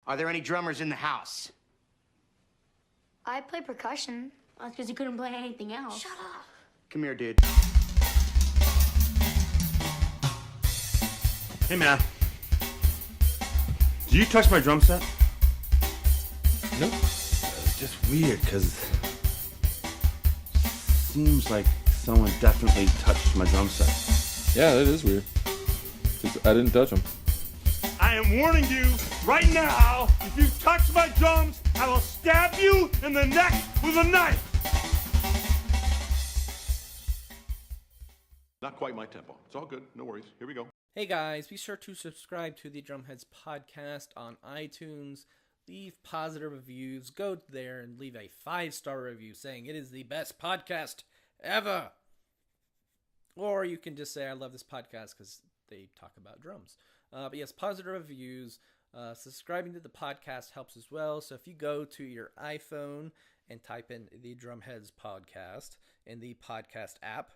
Are there any drummers in the house? I play percussion. That's because you couldn't play anything else. Shut up. Come here, dude. Hey, man. Did you touch my drum set? Nope. It's just weird, because seems like someone definitely touched my drum set. Yeah, that is weird. 'Cause I didn't touch them. I am warning you right now, if you touch my drums, I will stab you in the neck with a knife. Not quite my tempo. It's all good. No worries. Here we go. Hey guys, be sure to subscribe to the Drumheads podcast on iTunes. Leave positive reviews. Go there and leave a 5-star review saying it is the best podcast ever. Or you can just say I love this podcast because they talk about drums. But yes, positive reviews. Subscribing to the podcast helps as well. So if you go to your iPhone and type in the Drumheads podcast in the podcast app,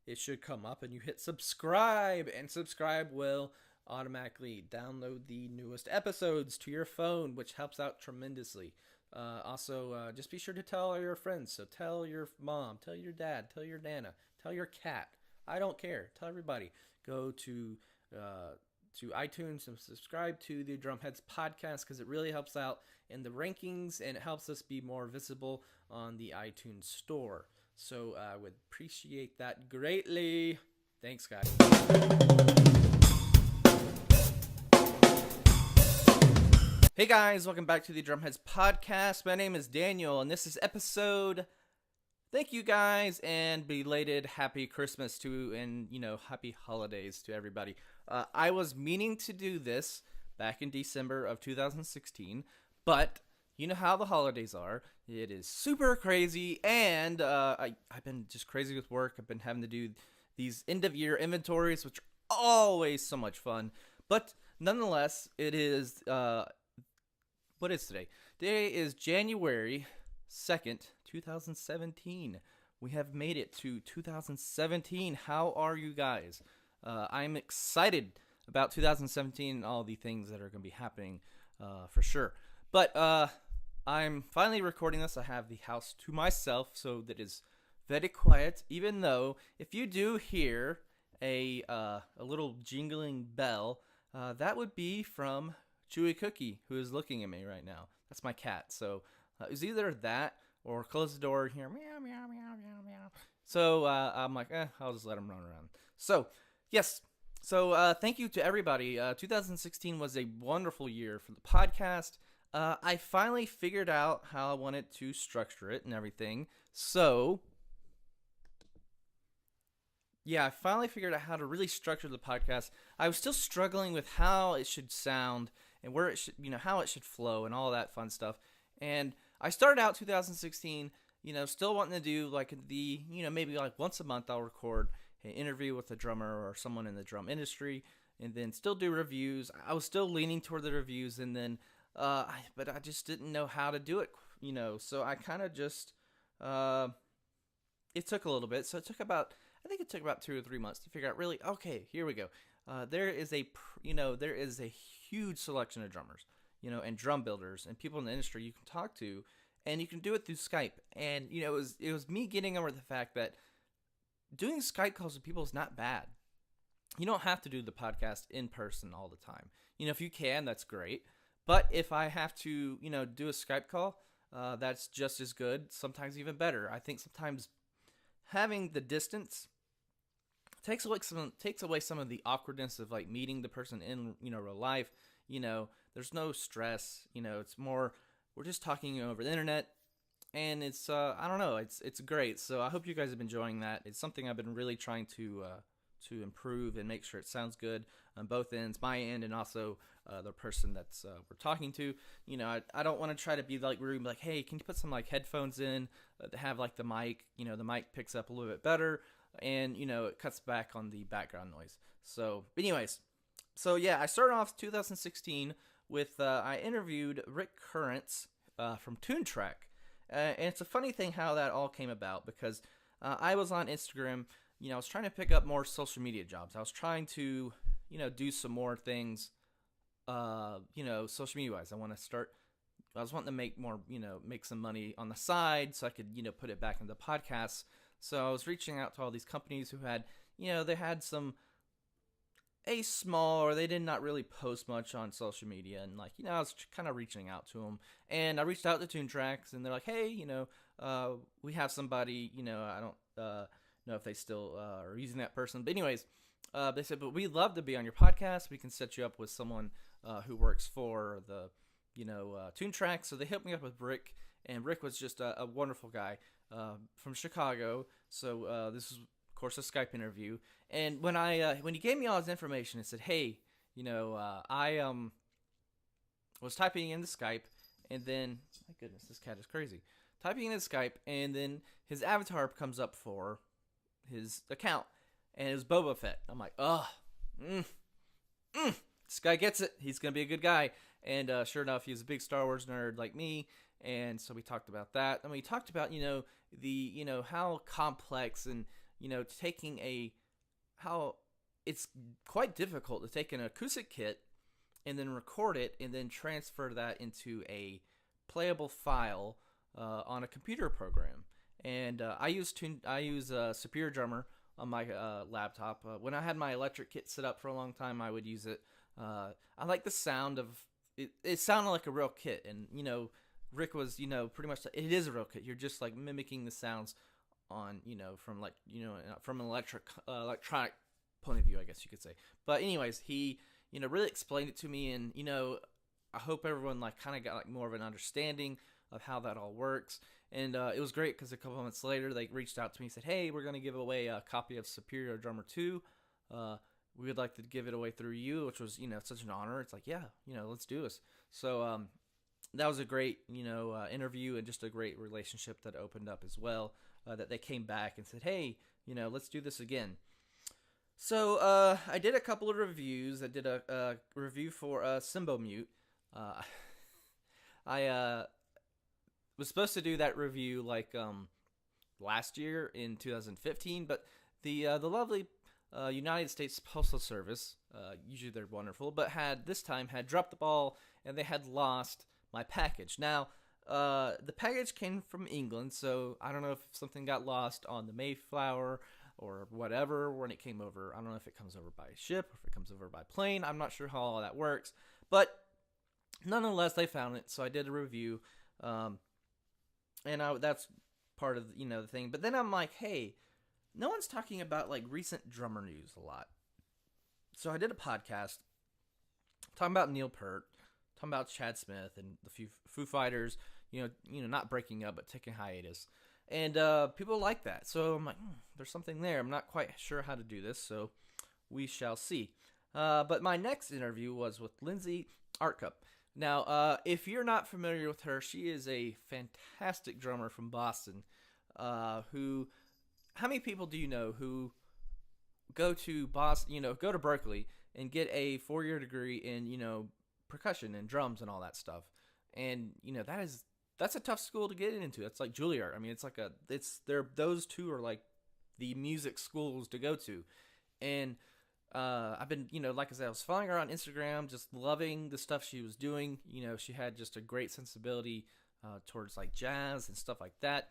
it should come up and you hit subscribe, and subscribe will automatically download the newest episodes to your phone, which helps out tremendously. Also, just be sure to tell all your friends. So tell your mom, tell your dad, tell your nana, tell your cat. I don't care. Tell everybody. Go to iTunes and subscribe to the Drumheads podcast because it really helps out in the rankings and it helps us be more visible on the iTunes store. So I would appreciate that greatly. Thanks, guys. Hey guys, welcome back to the Drumheads podcast. My name is Daniel, and this is episode. Thank you guys, and belated happy Christmas to, and happy holidays to everybody. I was meaning to do this back in December of 2016, but you know how the holidays are. It is super crazy, and I've been just crazy with work. I've been having to do these end-of-year inventories, which are always so much fun. But nonetheless, it is, what is today? Today is January 2nd, 2017. We have made it to 2017. How are you guys? I'm excited about 2017 and all the things that are going to be happening for sure. But I'm finally recording this. I have the house to myself, so that is very quiet. Even though, if you do hear a little jingling bell, that would be from Chewy Cookie, who is looking at me right now. That's my cat. So it's either that or close the door here, meow meow meow meow meow. So I'm like, I'll just let him run around. So yes. So thank you to everybody. 2016 was a wonderful year for the podcast. I finally figured out how I wanted to structure it and everything. So, yeah, I finally figured out how to really structure the podcast. I was still struggling with how it should sound and where it should, how it should flow and all that fun stuff. And I started out 2016, still wanting to do like maybe like once a month I'll record an interview with a drummer or someone in the drum industry, and then still do reviews. I was still leaning toward the reviews, and then but I just didn't know how to do it, so I kind of just, it took a little bit. So it took about 2 or 3 months to figure out really, okay, here we go. There is a huge selection of drummers, and drum builders and people in the industry you can talk to, and you can do it through Skype. And, it was me getting over the fact that doing Skype calls with people is not bad. You don't have to do the podcast in person all the time. If you can, that's great. But if I have to, do a Skype call, that's just as good, sometimes even better. I think sometimes having the distance takes away some of the awkwardness of like meeting the person in, real life. There's no stress, it's more, we're just talking over the internet, and it's, I don't know, it's great. So I hope you guys have been enjoying that. It's something I've been really trying to improve and make sure it sounds good on both ends, my end and also the person that's we're talking to. I don't want to try to be like rude, like, hey, can you put some like headphones in to have like the mic, the mic picks up a little bit better, and it cuts back on the background noise. So, but anyways, so yeah, I started off 2016 with I interviewed Rick Currents from Toontrack, and it's a funny thing how that all came about because I was on Instagram. I was trying to pick up more social media jobs. I was trying to, do some more things social media wise. I was wanting to make more, make some money on the side so I could, put it back into podcasts. So I was reaching out to all these companies who had, they had they did not really post much on social media. And I was kind of reaching out to them, and I reached out to Tune Tracks, and they're like, hey, we have somebody, I don't know if they still are using that person. But anyways, they said, but we'd love to be on your podcast. We can set you up with someone who works for the, Tune Tracks. So they hooked me up with Rick, and Rick was just a wonderful guy from Chicago. So this was, of course, a Skype interview. And when he gave me all his information, it said, hey, I was typing in the Skype, and then, my goodness, this cat is crazy. Typing in his Skype, and then his avatar comes up for his account, and it was Boba Fett. I'm like, this guy gets it. He's going to be a good guy. And sure enough, he was a big Star Wars nerd like me. And so we talked about that. And we talked about, how complex and, how it's quite difficult to take an acoustic kit and then record it and then transfer that into a playable file on a computer program. And I use Superior Drummer on my laptop. When I had my electric kit set up for a long time, I would use it. I like the sound of it. It sounded like a real kit, and Rick was pretty much it is a real kit. You're just mimicking the sounds on from an electronic point of view, I guess you could say. But anyways, he really explained it to me, and I hope everyone kind of got more of an understanding of how that all works. And it was great because a couple months later they reached out to me and said, hey, we're going to give away a copy of Superior Drummer 2. We would like to give it away through you, which was such an honor. It's like, yeah, let's do this. So that was a great interview, and just a great relationship that opened up as well, that they came back and said, hey, let's do this again. So I did a couple of reviews. I did a review for Simbo Mute. I was supposed to do that review last year in 2015, but the lovely United States Postal Service, usually they're wonderful, but this time had dropped the ball, and they had lost my package. Now, the package came from England, so I don't know if something got lost on the Mayflower or whatever when it came over. I don't know if it comes over by ship or if it comes over by plane. I'm not sure how all that works, but nonetheless, they found it, so I did a review, and that's part of the thing. But then I'm like, hey, no one's talking about recent drummer news a lot. So I did a podcast talking about Neil Peart, talking about Chad Smith and the Foo Fighters, not breaking up but taking hiatus. And people like that. So I'm like, there's something there. I'm not quite sure how to do this, so we shall see. But my next interview was with Lindsay Artcup. Now, if you're not familiar with her, she is a fantastic drummer from Boston, how many people do you know who go to Boston, go to Berkeley and get a 4-year degree in, percussion and drums and all that stuff? And, that's a tough school to get into. It's like Juilliard. I mean, those two are the music schools to go to. And I've been, like I said, I was following her on Instagram, just loving the stuff she was doing. She had just a great sensibility towards jazz and stuff like that.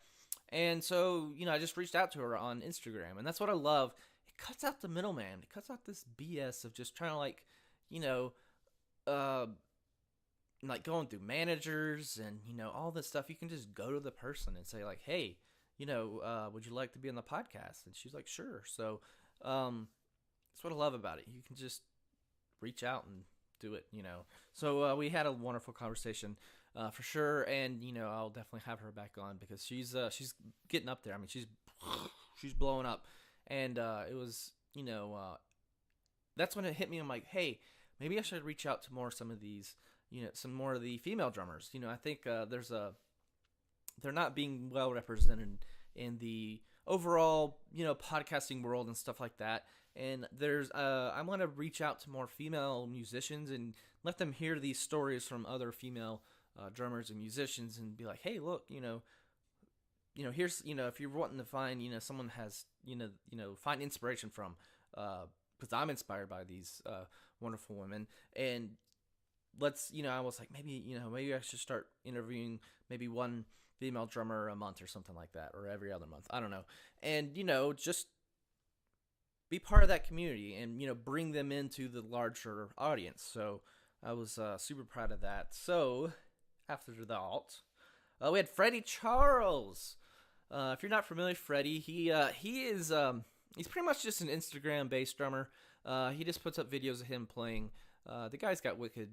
And so, I just reached out to her on Instagram, and that's what I love. It cuts out the middleman. It cuts out this BS of just trying to going through managers and, all this stuff. You can just go to the person and say hey, would you like to be on the podcast? And she's like, sure. So, that's what I love about it. You can just reach out and do it, So we had a wonderful conversation. For sure, and I'll definitely have her back on because she's getting up there. I mean, she's blowing up, and it was that's when it hit me. I'm like, hey, maybe I should reach out to some of these, some more of the female drummers. I think they're not being well represented in the overall podcasting world and stuff like that. And I want to reach out to more female musicians and let them hear these stories from other female drummers and musicians, and be like, hey, look, here's, if you're wanting to find, someone has, find inspiration from, because I'm inspired by these wonderful women, and let's, I was like, maybe I should start interviewing maybe one female drummer a month or something like that, or every other month. I don't know. And, just be part of that community and, bring them into the larger audience. So I was super proud of that. So after that, we had Freddie Charles. If you're not familiar with Freddie, he is he's pretty much just an Instagram based drummer. He just puts up videos of him playing. The guy's got wicked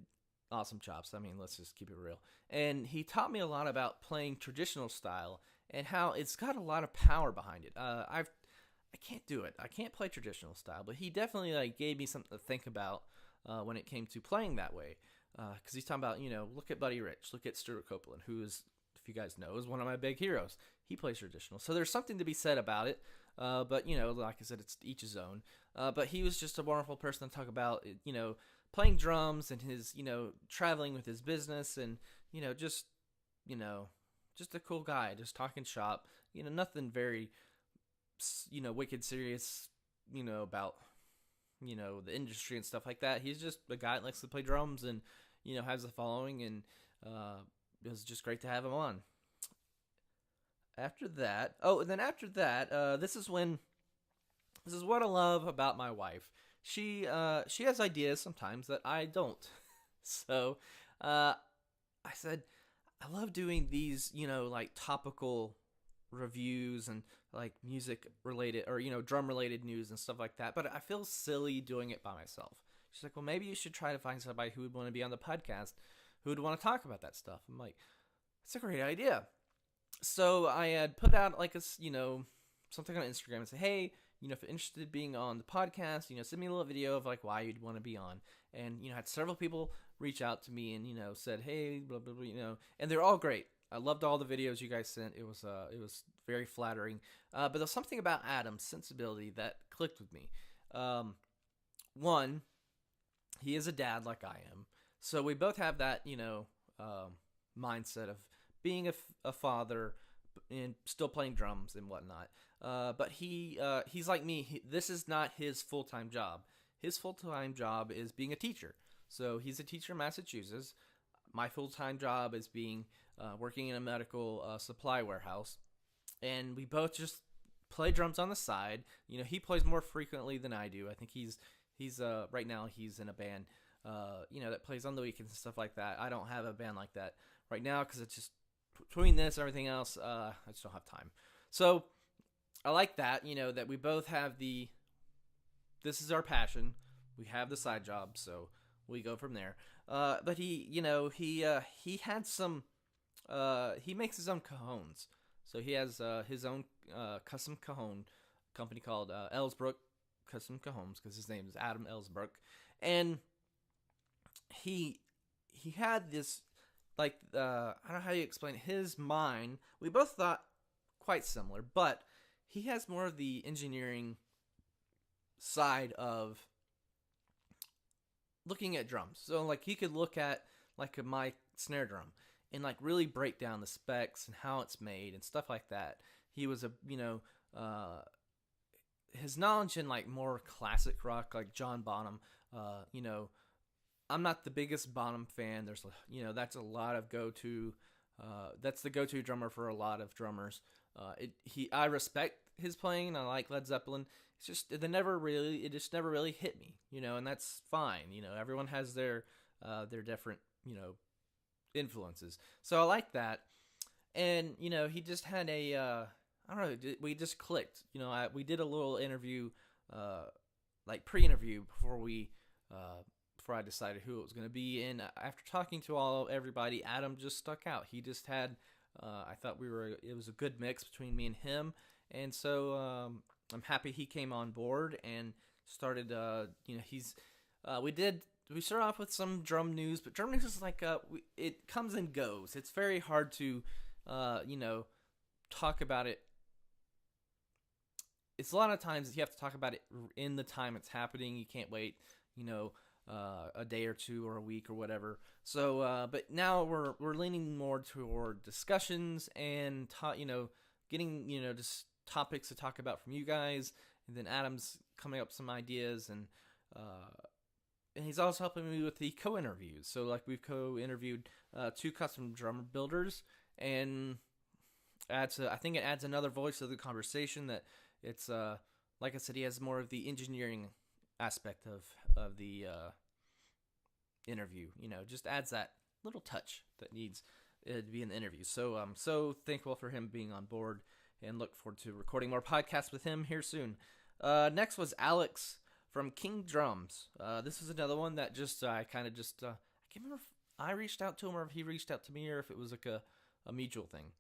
awesome chops. I mean, let's just keep it real. And he taught me a lot about playing traditional style and how it's got a lot of power behind it. I can't do it. I can't play traditional style, but he definitely gave me something to think about when it came to playing that way. Because he's talking about, look at Buddy Rich, look at Stuart Copeland, who is, if you guys know, is one of my big heroes. He plays traditional. So there's something to be said about it. But, like I said, it's each his own. But he was just a wonderful person to talk about, playing drums and his, traveling with his business and, just a cool guy, just talking shop, nothing very, wicked serious, about, the industry and stuff like that. He's just a guy that likes to play drums and, has a following, and it was just great to have him on. After that, this is what I love about my wife. She has ideas sometimes that I don't. So, I said, I love doing these, topical reviews and music related or, drum related news and stuff like that. But I feel silly doing it by myself. She's like, well, maybe you should try to find somebody who would want to be on the podcast, who would want to talk about that stuff. I'm like, that's a great idea. So I had put out something on Instagram and say, hey, if you're interested in being on the podcast, send me a little video of why you'd want to be on. And, I had several people reach out to me and, said, hey, blah, blah, blah, and they're all great. I loved all the videos you guys sent. It was very flattering. But there's something about Adam's sensibility that clicked with me. One, he is a dad like I am. So we both have that, mindset of being a father and still playing drums and whatnot. But he's like me. This is not his full-time job. His full-time job is being a teacher. So he's a teacher in Massachusetts. My full-time job is working in a medical supply warehouse. And we both just play drums on the side. He plays more frequently than I do. I think he's right now he's in a band, that plays on the weekends and stuff like that. I don't have a band like that right now because it's just between this and everything else, I just don't have time. So I like that, that we both have this is our passion. We have the side job, so we go from there. But he had some, he makes his own cajones. So he has his own custom cajon company called Ellsbrook Custom Cajones, because his name is Adam Ellsbrook. And he had this, I don't know how you explain it. His mind, we both thought quite similar, but he has more of the engineering side of looking at drums. So he could look at my snare drum and really break down the specs and how it's made and stuff like that. He was his knowledge in more classic rock, like John Bonham. I'm not the biggest Bonham fan. There's that's a lot of go-to. That's the go-to drummer for a lot of drummers. I respect his playing. I like Led Zeppelin. It's just it just never really hit me, and that's fine. Everyone has their different influences. So I like that, and he just had a I don't know. We just clicked. We did a little interview, pre-interview before I decided who it was going to be. And after talking to everybody, Adam just stuck out. He just had, I thought it was a good mix between me and him. And so I'm happy he came on board and started, we started off with some drum news, but drum news is it comes and goes. It's very hard to, talk about it. It's a lot of times you have to talk about it in the time it's happening. You can't wait, a day or two or a week or whatever. So, but now we're leaning more toward discussions and getting just topics to talk about from you guys, and then Adam's coming up with some ideas, and and he's also helping me with the co-interviews. So like we've co-interviewed 2 custom drum builders, and I think it adds another voice to the conversation. That it's like I said, he has more of the engineering aspect of the interview. Just adds that little touch that needs to be in the interview. So I'm so thankful for him being on board, and look forward to recording more podcasts with him here soon. Next was Alex from King Drums. This is another one that I can't remember if I reached out to him or if he reached out to me, or if it was like a mutual thing.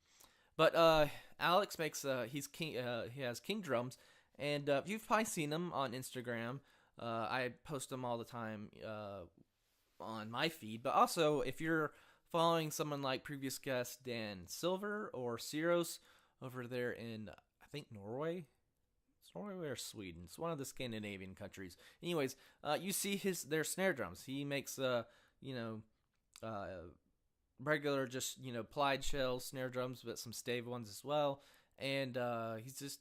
But Alex makes he has King Drums, and you've probably seen him on Instagram. I post them all the time on my feed. But also, if you're following someone like previous guest Dan Silver or Ciros over there in, I think, Norway. It's Norway or Sweden. It's one of the Scandinavian countries. Anyways, you see their snare drums. He makes regular, just plied shell snare drums, but some stave ones as well. And he's just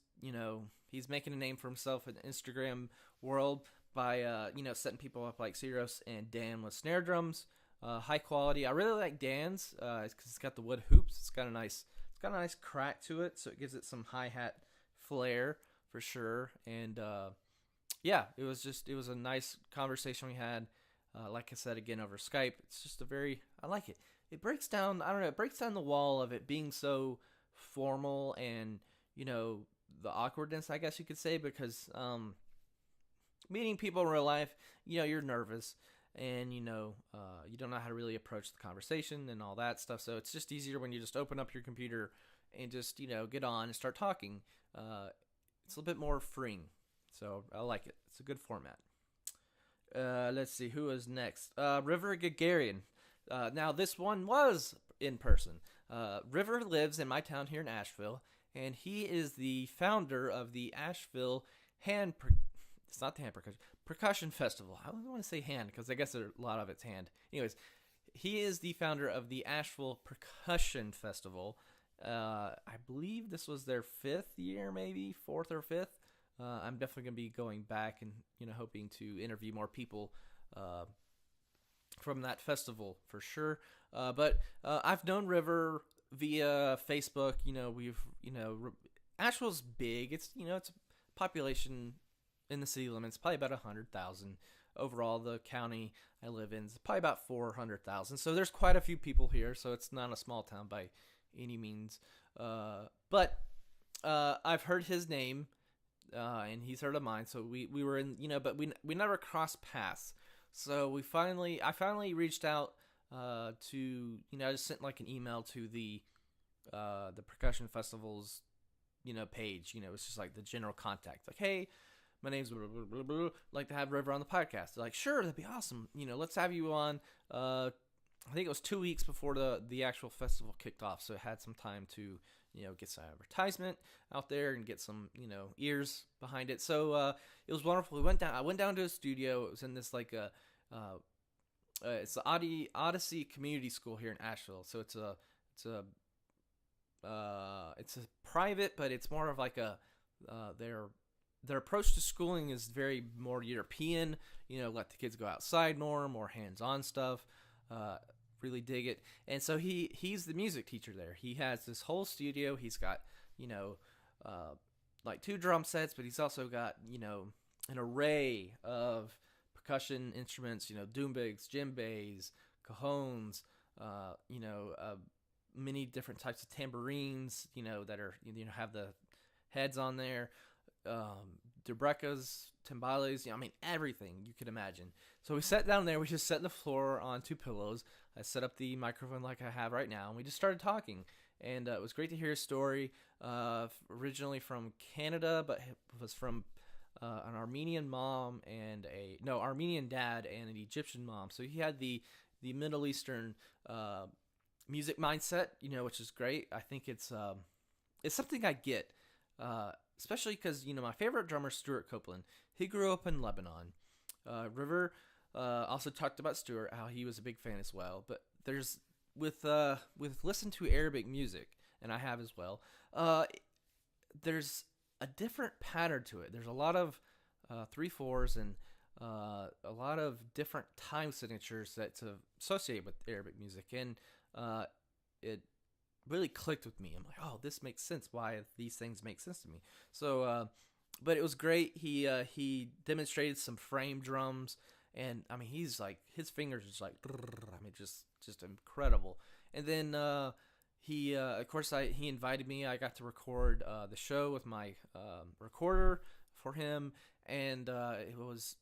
he's making a name for himself in the Instagram world by setting people up like Ciros and Dan with snare drums, high quality. I really like Dan's because it's got the wood hoops. It's got a nice crack to it, so it gives it some hi-hat flair for sure. And it was a nice conversation we had. Like I said, again, over Skype. It's just I like it. It breaks down, it breaks down the wall of it being so formal and, the awkwardness, I guess you could say, because meeting people in real life, you're nervous, and, you don't know how to really approach the conversation and all that stuff. So it's just easier when you just open up your computer and just, get on and start talking. It's a little bit more freeing. So I like it. It's a good format. Let's see, who is next? River Gagarian. Now, this one was in person. River lives in my town here in Asheville, and he is the founder of the Asheville it's not the hand percussion festival. I don't want to say hand, because I guess a lot of it's hand. Anyways, he is the founder of the Asheville Percussion Festival. I believe this was their 5th year, maybe 4th or 5th. I'm definitely going to be going back and, hoping to interview more people from that festival for sure. But I've known River via Facebook. Asheville's big. It's, it's a population in the city limits, probably about 100,000. Overall, the county I live in is probably about 400,000. So there's quite a few people here. So it's not a small town by any means. But I've heard his name. And he's heard of mine, so we were in, but we never crossed paths. So I finally reached out to, I just sent like an email to the percussion festival's, page. It's just like the general contact, like, hey, my name's blah, blah, blah, blah. Like to have River on the podcast. They're like, sure, that'd be awesome. Let's have you on. I think it was 2 weeks before the actual festival kicked off, so it had some time to get some advertisement out there and get some ears behind it. So it was wonderful. I went down to a studio. It was in this like it's the Odyssey Community School here in Asheville. So it's a private, but it's more of like their approach to schooling is very more European. Let the kids go outside more hands-on stuff. Really dig it. And so he's the music teacher there. He has this whole studio. He's got like 2 drum sets, but he's also got an array of percussion instruments, doombigs, djembes, cajones, many different types of tambourines, that are have the heads on there, dubrecas, timbales, everything you could imagine. So we sat down there. We just set the floor on 2 pillows. I set up the microphone like I have right now, and we just started talking. And it was great to hear his story. Originally from Canada, but was from an Armenian mom and Armenian dad and an Egyptian mom. So he had the Middle Eastern music mindset, which is great. I think it's something I get, especially because my favorite drummer, Stuart Copeland. He grew up in Lebanon. River also talked about Stuart, how he was a big fan as well. But there's with listen to Arabic music, and I have as well. There's a different pattern to it. There's a lot of 3/4s and a lot of different time signatures that's associated with Arabic music, and it really clicked with me. I'm like, oh, this makes sense. Why these things make sense to me. So, but it was great. He demonstrated some frame drums, and I mean, he's like, his fingers is like, I mean, just incredible. And then he, of course, he invited me. I got to record the show with my recorder for him, and it was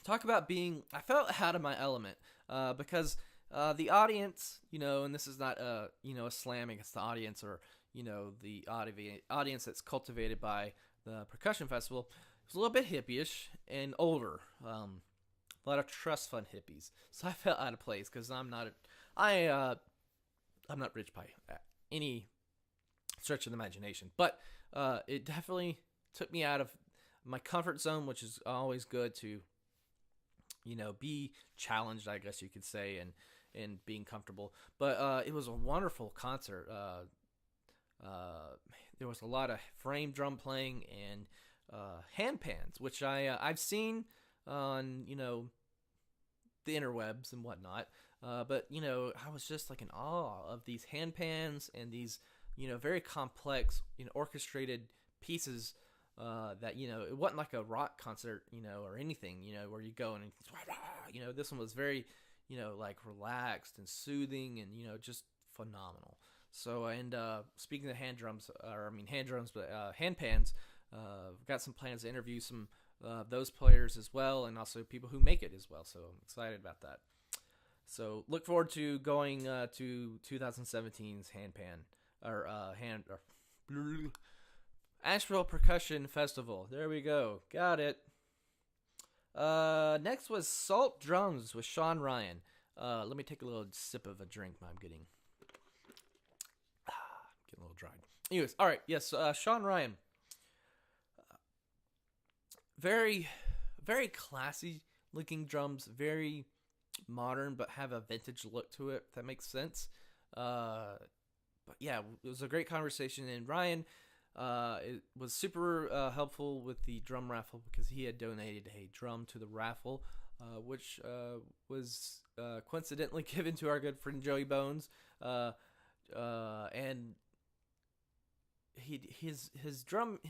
talk about being. I felt out of my element because. The audience, and this is not a slam against the audience or, the audience that's cultivated by the percussion festival. It was a little bit hippie-ish and older. A lot of trust fund hippies. So I felt out of place because I'm not rich by any stretch of the imagination. But it definitely took me out of my comfort zone, which is always good to, be challenged, I guess you could say, and being comfortable. But it was a wonderful concert. There was a lot of frame drum playing and hand pans, which I've seen on the interwebs and whatnot. But I was just like in awe of these hand pans and these very complex orchestrated pieces. That it wasn't like a rock concert or anything where you go and this one was very like relaxed and soothing and just phenomenal. So and speaking of hand drums, but hand pans, got some plans to interview some those players as well, and also people who make it as well. So I'm excited about that. So look forward to going to 2017's hand pan or Asheville Percussion Festival. There we go. Got it. Next was Salt Drums with Sean Ryan. Let me take a little sip of a drink I'm getting. Getting a little dry. Anyways, all right. Yes, Sean Ryan. Very, very classy looking drums. Very modern, but have a vintage look to it, if that makes sense. But yeah, it was a great conversation. And Ryan... it was super helpful with the drum raffle because he had donated a drum to the raffle, which was coincidentally given to our good friend Joey Bones. And his drum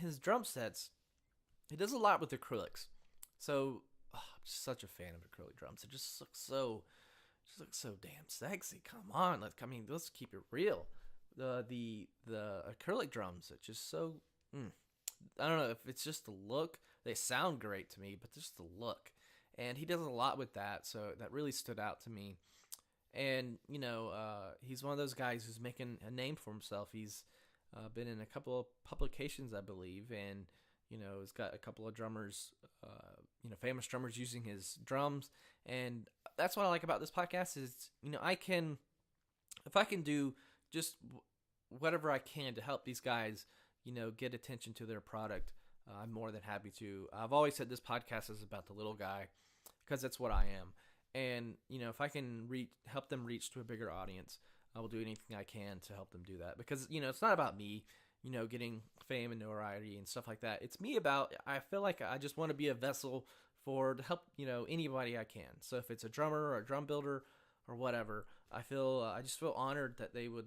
sets, he does a lot with acrylics. So I'm just such a fan of acrylic drums. It just looks so damn sexy. Come on, let's keep it real. The acrylic drums, it's just so I don't know if it's just the look. They sound great to me, but just the look. And he does a lot with that, so that really stood out to me. And he's one of those guys who's making a name for himself. He's been in a couple of publications, I believe, and he's got a couple of drummers, famous drummers using his drums. And that's what I like about this podcast is if I can do just whatever I can to help these guys, get attention to their product. I'm more than happy to. I've always said this podcast is about the little guy because that's what I am. And, if I can help them reach to a bigger audience, I will do anything I can to help them do that. Because, it's not about me, getting fame and notoriety and stuff like that. It's me I feel like I just want to be a vessel to help, anybody I can. So if it's a drummer or a drum builder or whatever, I just feel honored that they would,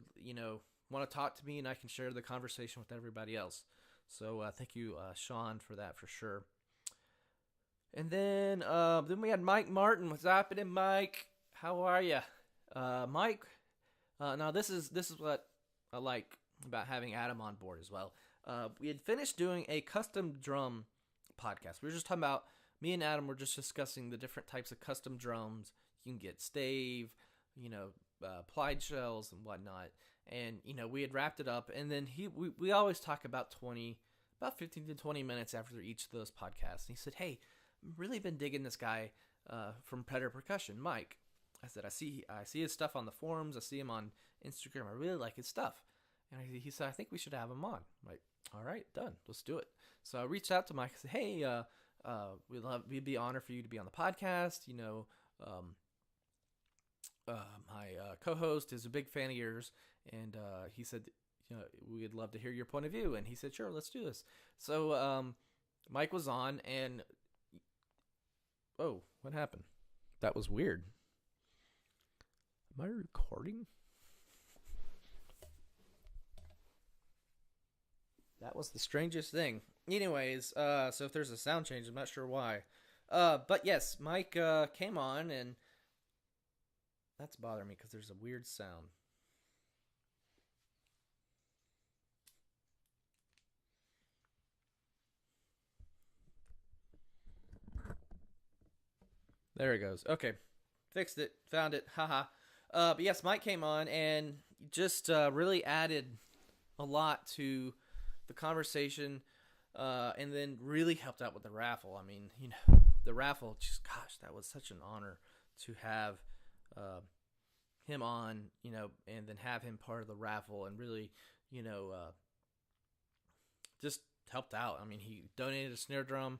want to talk to me and I can share the conversation with everybody else. So thank you, Sean, for that for sure. And then we had Mike Martin. What's happening, Mike? How are you, Mike? Now this is what I like about having Adam on board as well. We had finished doing a custom drum podcast. We were just talking about me and Adam were just discussing the different types of custom drums. You can get stave, plied shells and whatnot. And, we had wrapped it up. And then we always talk about 15 to 20 minutes after each of those podcasts. And he said, hey, I've really been digging this guy from Predator Percussion, Mike. I said, I see his stuff on the forums. I see him on Instagram. I really like his stuff. And he said, I think we should have him on. I'm like, all right, done. Let's do it. So I reached out to Mike. I said, hey, we'd be honored for you to be on the podcast. My co-host is a big fan of yours, and he said, we'd love to hear your point of view. And he said, sure, let's do this. So Mike was on, and Oh, what happened? That was weird. Am I recording? That was the strangest thing. Anyways, so if there's a sound change, I'm not sure why. But yes, Mike came on, and that's bothering me because there's a weird sound. There it goes. Okay. Fixed it. Found it. Haha. But yes, Mike came on and just really added a lot to the conversation, and then really helped out with the raffle. I mean, the raffle, just, gosh, that was such an honor to have him on, and then have him part of the raffle, and really, just helped out. I mean, he donated a snare drum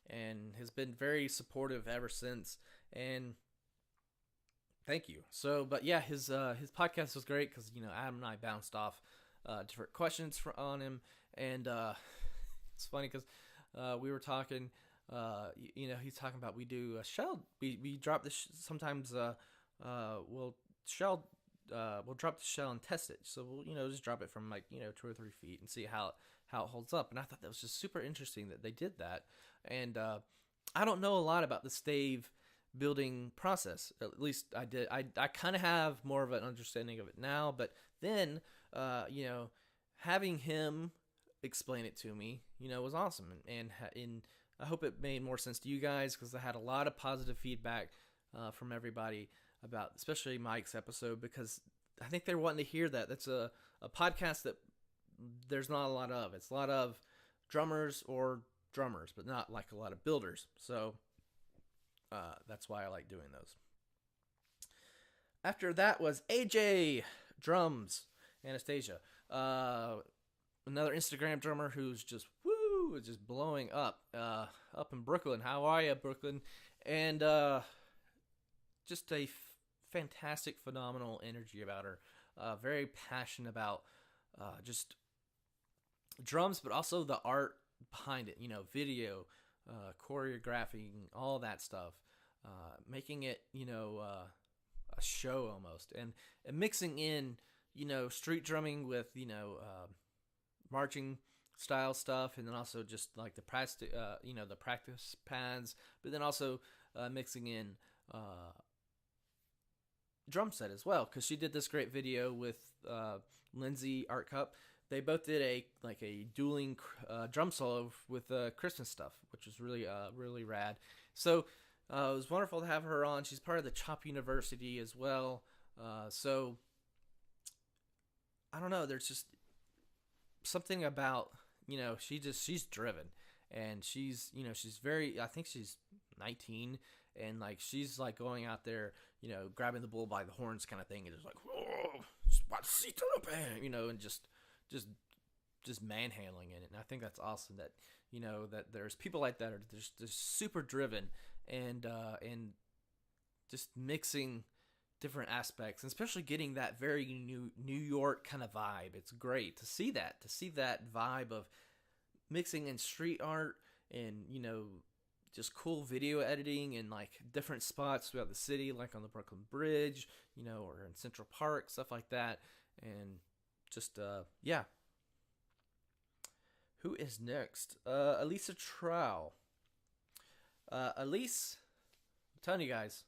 and has been very supportive ever since. And thank you. So, but yeah, his podcast was great because Adam and I bounced off different questions on him, and it's funny because we were talking. He's talking about we do a shell. We drop this sometimes. We'll drop the shell and test it. So we'll just drop it from 2 or 3 feet and see how it holds up. And I thought that was just super interesting that they did that. And I don't know a lot about the stave building process. At least I did. I kind of have more of an understanding of it now. But then having him explain it to me, was awesome. And I hope it made more sense to you guys because I had a lot of positive feedback from everybody about, especially Mike's episode, because I think they're wanting to hear that. That's a podcast that there's not a lot of. It's a lot of drummers, but not like a lot of builders. So that's why I like doing those. After that was AJ Drums, Anastasia. Another Instagram drummer who's just blowing up in Brooklyn. How are you, Brooklyn? And just a fantastic, phenomenal energy about her. Very passionate about just drums, but also the art behind it. Video, choreographing, all that stuff. Making it, a show almost, and mixing in, street drumming with, marching style stuff, and then also just like the practice pads, but then also mixing in drum set as well, because she did this great video with Lindsay Art Cup. They both did a dueling drum solo with Christmas stuff, which was really rad. So it was wonderful to have her on. She's part of the Chop University as well. So I don't know. There's just something about she's driven, and she's very. I think she's 19, and she's going out there, grabbing the bull by the horns kind of thing, and just whoa, and just manhandling it. And I think that's awesome that that there's people like that are just super driven, and just mixing different aspects, and especially getting that very New York kind of vibe. It's great to see that vibe of mixing in street art and just cool video editing in different spots throughout the city, like on the Brooklyn Bridge, or in Central Park, stuff like that. And just yeah. Who is next? Elisa Trow. Elise, I'm telling you guys,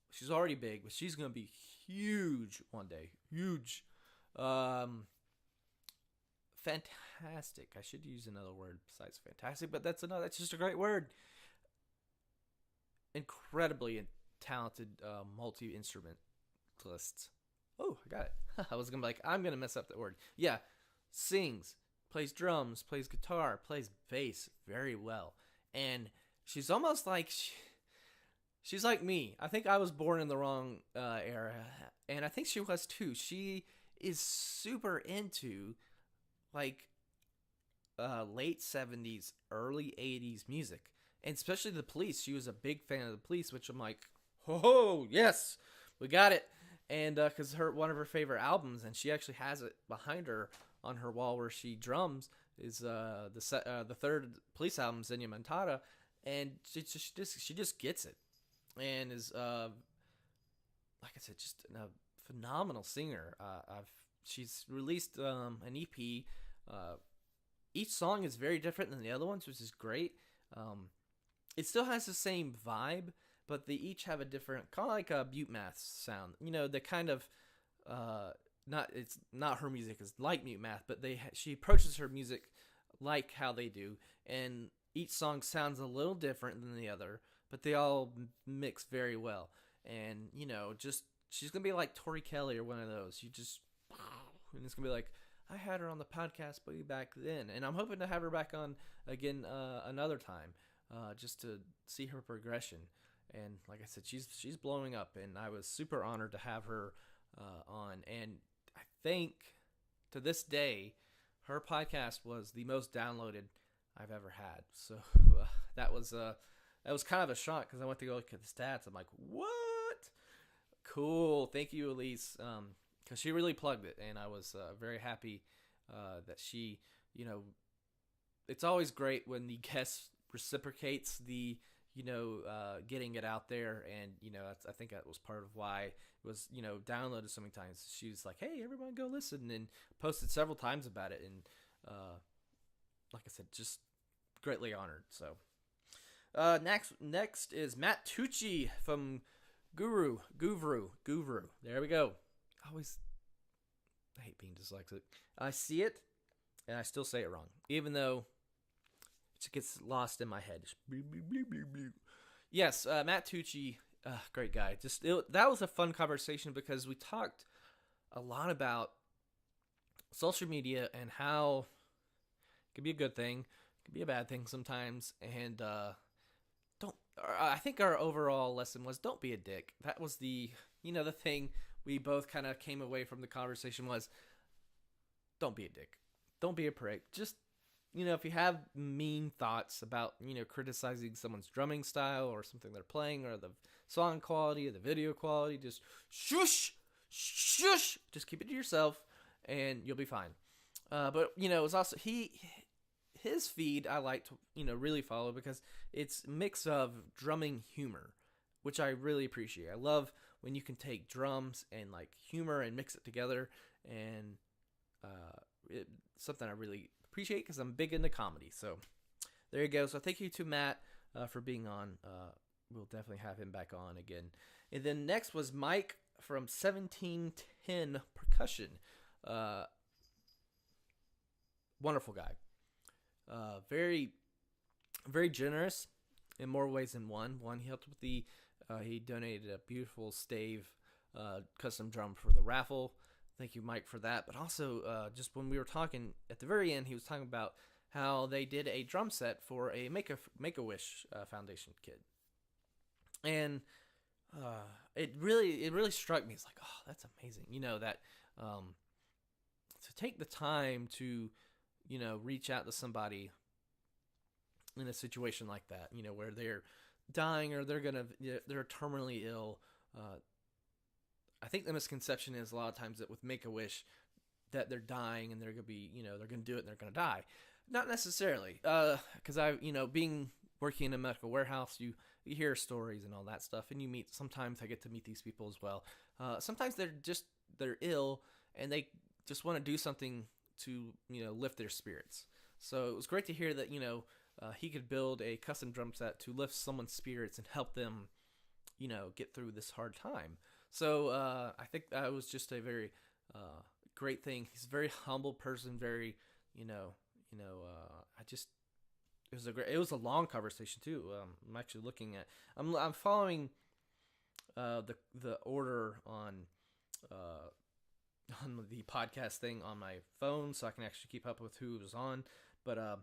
she's already big, but she's gonna be huge one day. Huge. Fantastic. I should use another word besides fantastic, but that's just a great word. Incredibly talented multi-instrumentalist. Oh, I got it. I was gonna be I'm gonna mess up that word. Yeah, sings, plays drums, plays guitar, plays bass very well, and she's almost she's like me. I think I was born in the wrong era, and I think she was too. She is super into late 70s, early 80s music, and especially the Police. She was a big fan of the Police, which I'm oh yes, we got it. And because one of her favorite albums, and she actually has it behind her on her wall where she drums, is the third Police album, Xenia Montata. and she just gets it, and is like I said, just a phenomenal singer. She's released an EP. Each song is very different than the other ones, which is great. It still has the same vibe, but they each have a different, kind of like a Butte Math sound. You know, the kind of it's not her music is like Mute Math, but she approaches her music like how they do, and each song sounds a little different than the other, but they all mix very well. And you know, just she's gonna be like Tori Kelly or one of those. You just, and it's gonna be like, I had her on the podcast way back then, and I'm hoping to have her back on again another time, just to see her progression. And like I said, she's blowing up, and I was super honored to have her on. And I think to this day, her podcast was the most downloaded I've ever had. So that was kind of a shock, because I went to go look at the stats. I'm like, what? Cool. Thank you, Elise. Because she really plugged it, and I was very happy that she, you know, it's always great when the guest reciprocates the, you know, getting it out there, and, you know, I think that was part of why it was, you know, downloaded so many times. She was like, hey, everyone go listen, and posted several times about it, and like I said, just greatly honored. So next is Matt Tucci from Guru. There we go. I hate being dyslexic. I see it, and I still say it wrong, even though it gets lost in my head. Yes, Matt Tucci, great guy. That was a fun conversation, because we talked a lot about social media and how it can be a good thing, it can be a bad thing sometimes, and I think our overall lesson was, don't be a dick. That was the thing we both kind of came away from the conversation was, don't be a dick. Don't be a prick. Just, if you have mean thoughts about, criticizing someone's drumming style or something they're playing, or the song quality or the video quality, just shush. Just keep it to yourself and you'll be fine. But, it was also, his feed I like to, really follow, because it's a mix of drumming humor, which I really appreciate. I love when you can take drums and like humor and mix it together, and it's something I really appreciate, because I'm big into comedy. So there you go. So thank you to Matt for being on. We'll definitely have him back on again. And then next was Mike from 1710 Percussion. Wonderful guy. Very, very generous in more ways than one. One, he helped with he donated a beautiful stave custom drum for the raffle. Thank you, Mike, for that. But also, just when we were talking at the very end, he was talking about how they did a drum set for a Make-A-Wish Foundation kid. And it really struck me. It's like, oh, that's amazing. That to take the time to, reach out to somebody in a situation like that, where they're dying or they're terminally ill. I think the misconception is a lot of times that with Make-A-Wish that they're dying and they're going to be, they're going to do it and they're going to die. Not necessarily. Because working in a medical warehouse, you hear stories and all that stuff, and sometimes I get to meet these people as well. Sometimes they're ill and they just want to do something to, lift their spirits. So it was great to hear that, he could build a custom drum set to lift someone's spirits and help them, get through this hard time. So I think that was just a very great thing. He's a very humble person. Very, it was a long conversation too. I'm actually looking at. I'm following the order on the podcast thing on my phone, so I can actually keep up with who was on. But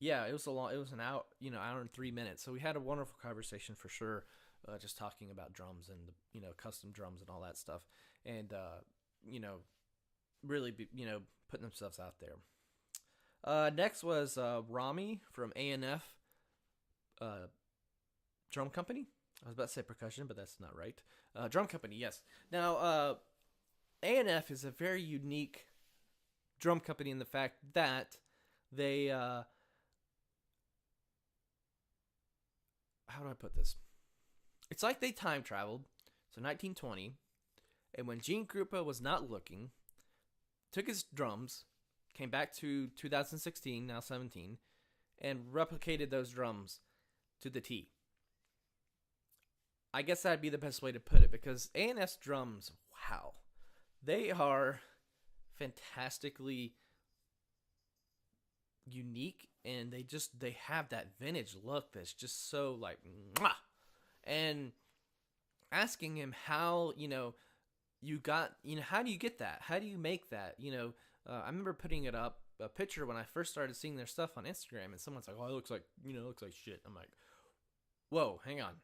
yeah, it was an hour, hour and 3 minutes. So we had a wonderful conversation for sure. Just talking about drums and custom drums and all that stuff, and really putting themselves out there. Next was Rami from ANF Drum Company. I was about to say percussion, but that's not right. Drum Company, yes. Now, ANF is a very unique drum company in the fact that they how do I put this? It's like they time traveled to 1920, and when Gene Krupa was not looking, took his drums, came back to 2016, now 17, and replicated those drums to the T. I guess that'd be the best way to put it, because A&S drums, wow, they are fantastically unique, and they have that vintage look that's just so like mwah. And asking him how, you got, how do you get that? How do you make that? I remember putting it up, a picture, when I first started seeing their stuff on Instagram, and someone's like, oh, it looks like, it looks like shit. I'm like, whoa, hang on.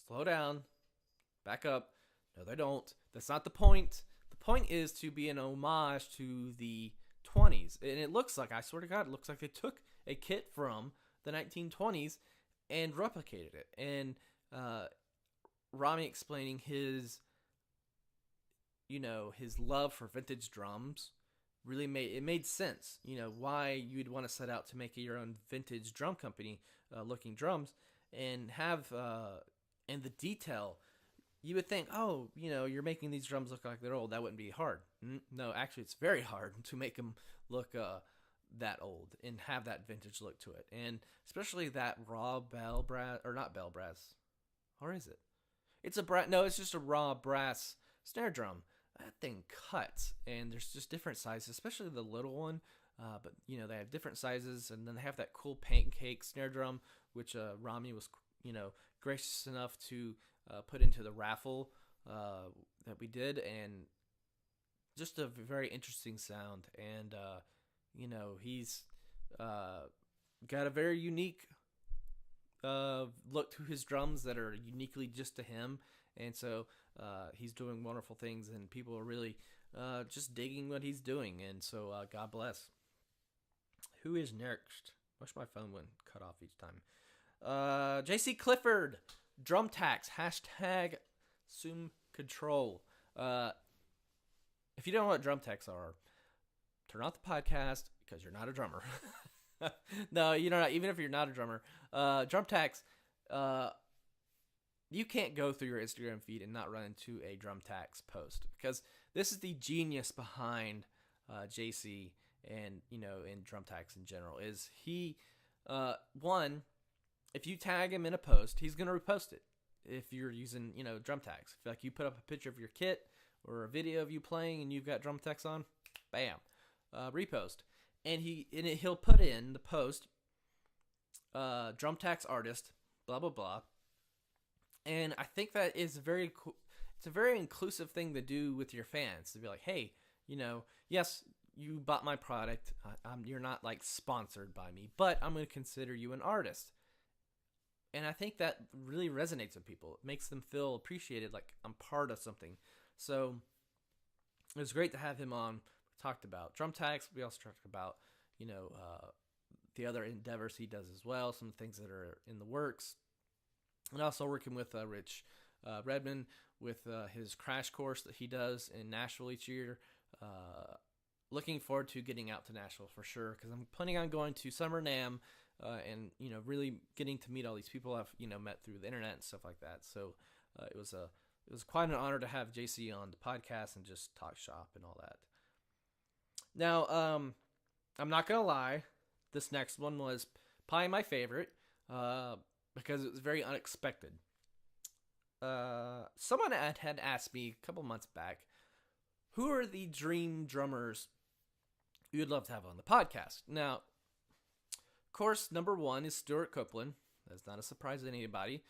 Slow down. Back up. No, they don't. That's not the point. The point is to be an homage to the 20s. And it looks like, I swear to God, it looks like they took a kit from the 1920s and replicated it. And Rami explaining his love for vintage drums really made sense. Why you'd want to set out to make your own vintage drum company looking drums, and have and the detail. You would think, oh, you're making these drums look like they're old. That wouldn't be hard. No, actually, it's very hard to make them look that old and have that vintage look to it. And especially that raw bell brass, or not bell brass, or is it? It's it's just a raw brass snare drum. That thing cuts, and there's just different sizes, especially the little one. But they have different sizes, and then they have that cool pancake snare drum, which Rami was gracious enough to put into the raffle that we did, and just a very interesting sound. And he's got a very unique look to his drums that are uniquely just to him, and so he's doing wonderful things, and people are really just digging what he's doing, and so God bless. Who is next? Wish my phone wouldn't cut off each time. JC Clifford, drum tax, #Sum Control. If you don't know what drum tax are, turn off the podcast, because you're not a drummer. No, even if you're not a drummer, drum tax, you can't go through your Instagram feed and not run into a drum tax post, because this is the genius behind JC and in drum tax in general. Is he one, if you tag him in a post, he's gonna repost it. If you're using drum tax, like you put up a picture of your kit or a video of you playing and you've got drum tax on, bam, repost. And he'll put in the post, drum tax artist, blah blah blah. And I think that is very cool. It's a very inclusive thing to do with your fans, to be like, hey, yes, you bought my product. You're not like sponsored by me, but I'm going to consider you an artist. And I think that really resonates with people. It makes them feel appreciated, like I'm part of something. So it was great to have him on. We talked about drum tax. We also talked about, the other endeavors he does as well, some things that are in the works. And also working with Rich Redmond with his crash course that he does in Nashville each year. Looking forward to getting out to Nashville for sure, because I'm planning on going to Summer NAMM and really getting to meet all these people I've met through the internet and stuff like that. So it was quite an honor to have JC on the podcast and just talk shop and all that. Now, I'm not gonna lie, this next one was probably my favorite because it was very unexpected. Someone had asked me a couple months back, who are the dream drummers you'd love to have on the podcast? Now, of course, number one is Stuart Copeland. That's not a surprise to anybody.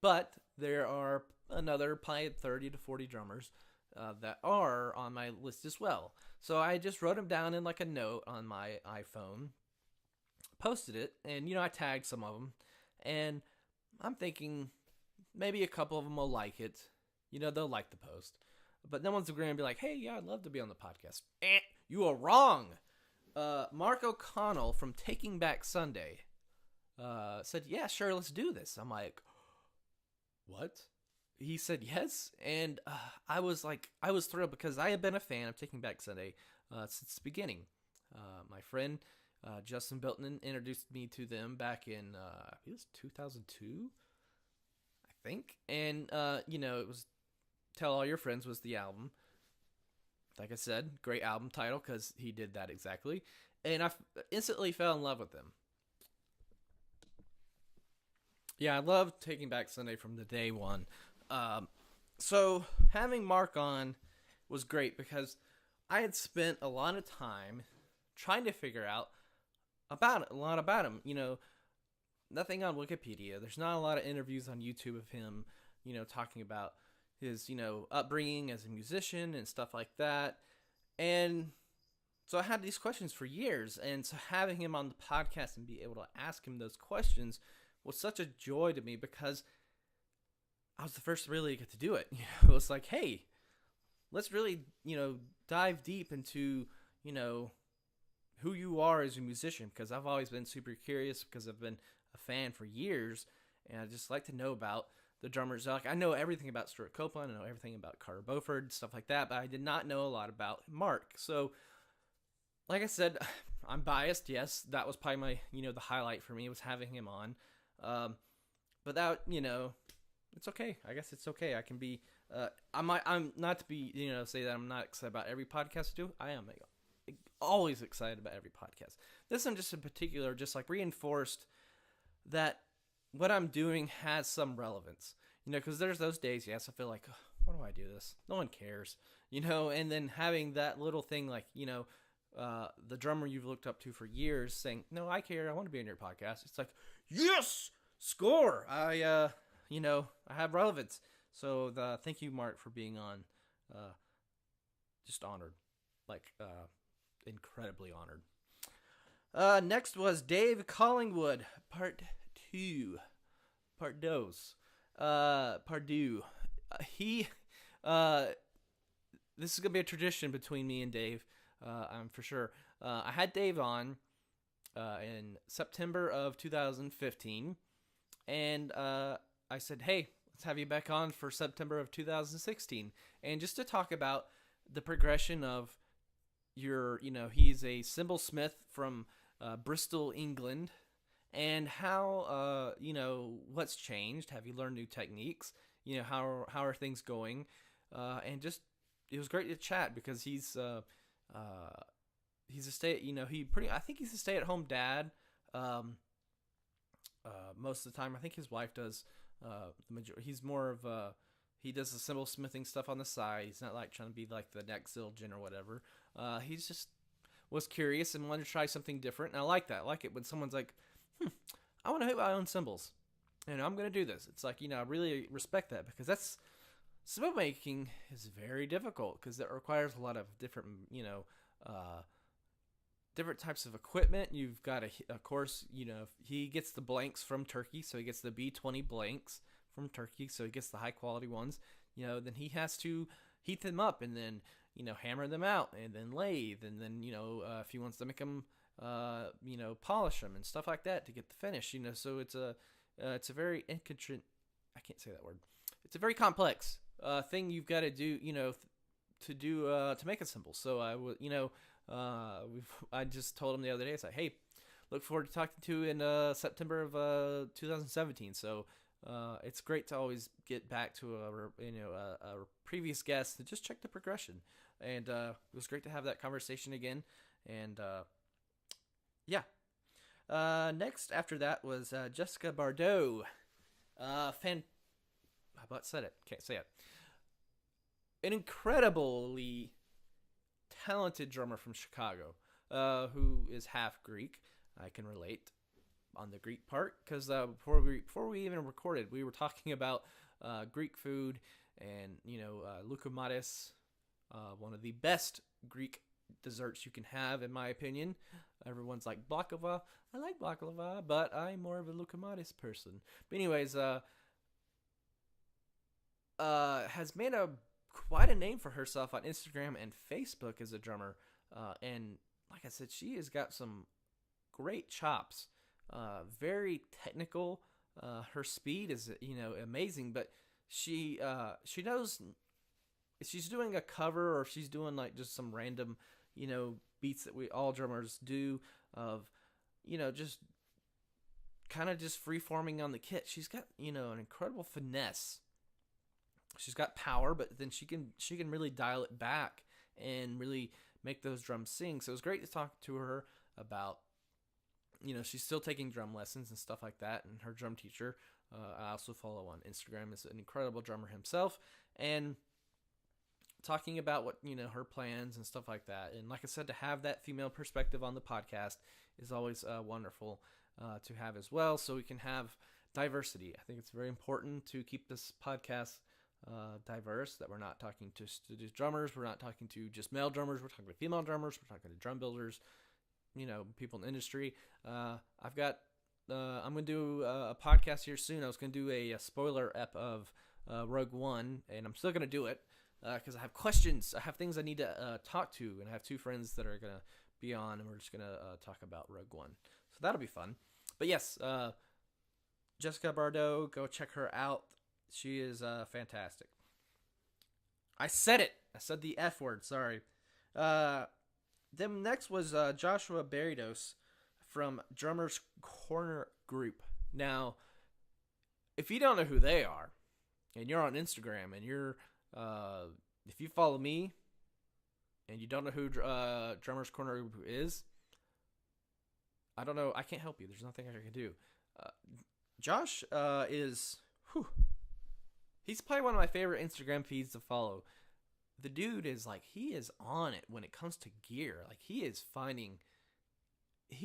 But there are another probably 30 to 40 drummers that are on my list as well. So I just wrote them down in like a note on my iPhone, posted it, and I tagged some of them. And I'm thinking maybe a couple of them will like it. They'll like the post. But no one's going to be like, hey, yeah, I'd love to be on the podcast. You are wrong. Mark O'Connell from Taking Back Sunday said, yeah, sure, let's do this. I'm like, what? He said yes, and I was thrilled because I had been a fan of Taking Back Sunday since the beginning. My friend Justin Belton introduced me to them back in it was 2002, I think. And it was "Tell All Your Friends" was the album. Like I said, great album title because he did that exactly. And I instantly fell in love with them. Yeah, I love Taking Back Sunday from the day one. So having Mark on was great because I had spent a lot of time trying to figure out a lot about him. Nothing on Wikipedia. There's not a lot of interviews on YouTube of him, talking about his, upbringing as a musician and stuff like that. And so I had these questions for years. And so having him on the podcast and be able to ask him those questions was such a joy to me because I was the first to really get to do it. It was like, hey, let's really, dive deep into, who you are as a musician, because I've always been super curious because I've been a fan for years, and I just like to know about the drummers. Like, I know everything about Stuart Copeland, I know everything about Carter Beauford, stuff like that, but I did not know a lot about Mark. So, like I said, I'm biased, yes. That was probably my, the highlight for me was having him on. But that, it's okay. I guess it's okay. I can be, I'm not to be, say that I'm not excited about every podcast I do. I am always excited about every podcast. This one just in particular, just like reinforced that what I'm doing has some relevance, because there's those days, yes, I feel like, why do I do this? No one cares, and then having that little thing like, the drummer you've looked up to for years saying, no, I care. I want to be on your podcast. It's like, yes, score. I have relevance. So thank you, Mark, for being on. Just honored, incredibly honored. Next was Dave Collingwood, part two. This is going to be a tradition between me and Dave, I'm for sure. I had Dave on in September of 2015, and I said, hey, let's have you back on for September of 2016, and just to talk about the progression of he's a cymbal smith from Bristol, England, and how, what's changed. Have you learned new techniques? How are things going? And just, it was great to chat because he's a I think he's a stay-at-home dad. Most of the time, I think his wife does he's more of he does the cymbal smithing stuff on the side. He's not like trying to be like the next Zildjian or whatever. He's just was curious and wanted to try something different, and I like that. I like it when someone's like, I want to hit my own cymbals, and I'm going to do this. It's like, I really respect that because cymbal making is very difficult because it requires a lot of different, different types of equipment. You've got of course, he gets the blanks from Turkey, so he gets the B20 blanks from Turkey, so he gets the high quality ones. Then he has to heat them up and then, hammer them out and then lathe and then, if he wants to make them, polish them and stuff like that to get the finish. So it's a very intricate. I can't say that word. It's a very complex thing you've got to do, to make a cymbal. So I just told him the other day, it's like, hey, look forward to talking to you in September of 2017. So it's great to always get back to a previous guest and just check the progression. And it was great to have that conversation again. And yeah. Next after that was Jessica Bardot. How about said it? Can't say it. An incredibly talented drummer from Chicago, who is half Greek. I can relate on the Greek part because before we even recorded, we were talking about Greek food and loukoumades, one of the best Greek desserts you can have, in my opinion. Everyone's like baklava. I like baklava, but I'm more of a loukoumades person. But anyways, has made quite a name for herself on Instagram and Facebook as a drummer. And like I said, she has got some great chops. Very technical. Her speed is, amazing, but she knows if she's doing a cover or if she's doing like just some random, beats that we all drummers do. of, just kind of just free-forming on the kit. She's got, an incredible finesse. She's got power, but then she can really dial it back and really make those drums sing. So it was great to talk to her about, she's still taking drum lessons and stuff like that, and her drum teacher, I also follow on Instagram, is an incredible drummer himself, and talking about what, her plans and stuff like that. And like I said, to have that female perspective on the podcast is always wonderful to have as well, so we can have diversity. I think it's very important to keep this podcast diverse, that we're not talking to just drummers, we're not talking to just male drummers, we're talking to female drummers, we're talking to drum builders, people in the industry. I'm going to do a podcast here soon. I was going to do a spoiler ep of Rogue One, and I'm still going to do it because I have questions. I have things I need to talk to, and I have two friends that are going to be on, and we're just going to talk about Rogue One. So that'll be fun. But yes, Jessica Bardot, go check her out. She is fantastic. I said it. I said the F word. Sorry. Then next was Joshua Barrios from Drummers Corner Group. Now, if you don't know who they are, and you're on Instagram, and if you follow me, and you don't know who Drummers Corner Group is, I don't know. I can't help you. There's nothing I can do. Josh is... Whew, he's probably one of my favorite Instagram feeds to follow. The dude is he is on it when it comes to gear. He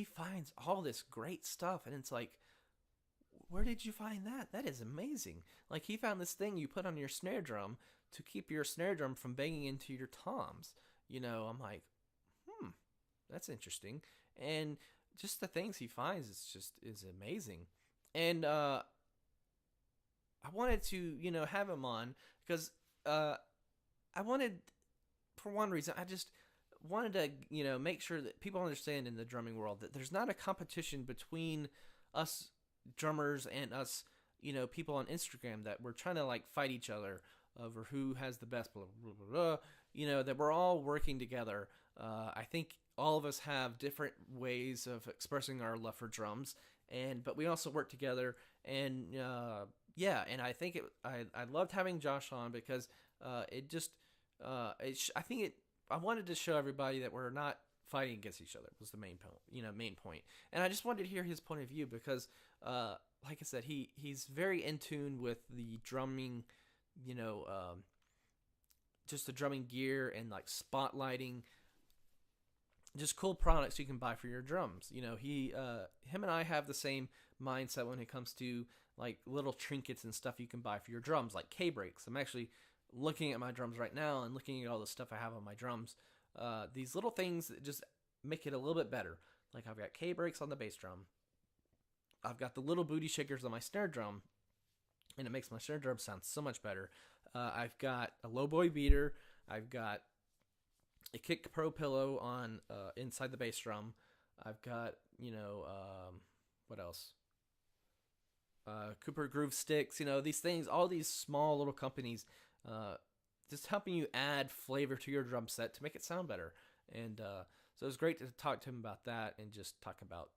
finds all this great stuff, and it's where did you find that? That is amazing. He found this thing you put on your snare drum to keep your snare drum from banging into your toms. I'm like, that's interesting. And just the things he finds is amazing. And I wanted to, have him on because I wanted, for one reason, I just wanted to, make sure that people understand in the drumming world that there's not a competition between us drummers and us, people on Instagram, that we're trying to fight each other over who has the best, blah, blah, blah, blah, that we're all working together. I think all of us have different ways of expressing our love for drums, but we also work together, and and I think I loved having Josh on because I wanted to show everybody that we're not fighting against each other was the main point. And I just wanted to hear his point of view because, like I said, he's very in tune with the drumming, just the drumming gear and spotlighting just cool products you can buy for your drums. Him and I have the same mindset when it comes to little trinkets and stuff you can buy for your drums, like K-brakes. I'm actually looking at my drums right now and looking at all the stuff I have on my drums. These little things that just make it a little bit better. I've got K-brakes on the bass drum. I've got the little booty shakers on my snare drum, and it makes my snare drum sound so much better. I've got a low boy beater. I've got a Kick Pro pillow on inside the bass drum. I've got, what else? Cooper Groove sticks, these things, all these small little companies just helping you add flavor to your drum set to make it sound better. And so it was great to talk to him about that and just talk about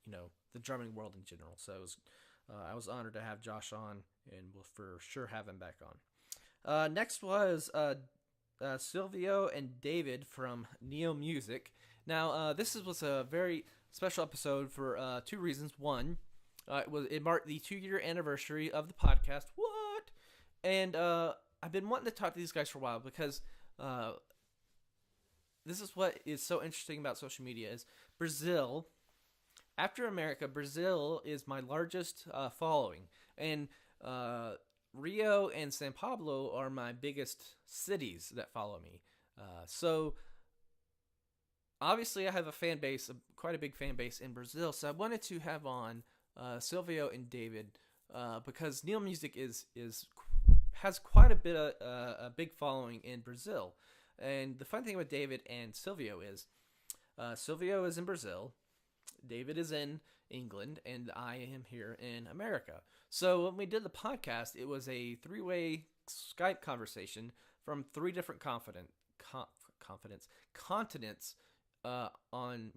the drumming world in general. So I was honored to have Josh on, and we'll for sure have him back on. Next was Silvio and David from Neo Music. Now, this was a very special episode for two reasons. One, it marked the 2-year anniversary of the podcast. What? And I've been wanting to talk to these guys for a while because this is what is so interesting about social media is Brazil. After America, Brazil is my largest following. And Rio and São Paulo are my biggest cities that follow me. So obviously I have a fan base, quite a big fan base in Brazil. So I wanted to have on Silvio and David because Neo Music has quite a bit of a big following in Brazil. And the fun thing with David and Silvio is Silvio is in Brazil, David is in England, and I am here in America. So when we did the podcast, it was a 3-way Skype conversation from 3 different continents on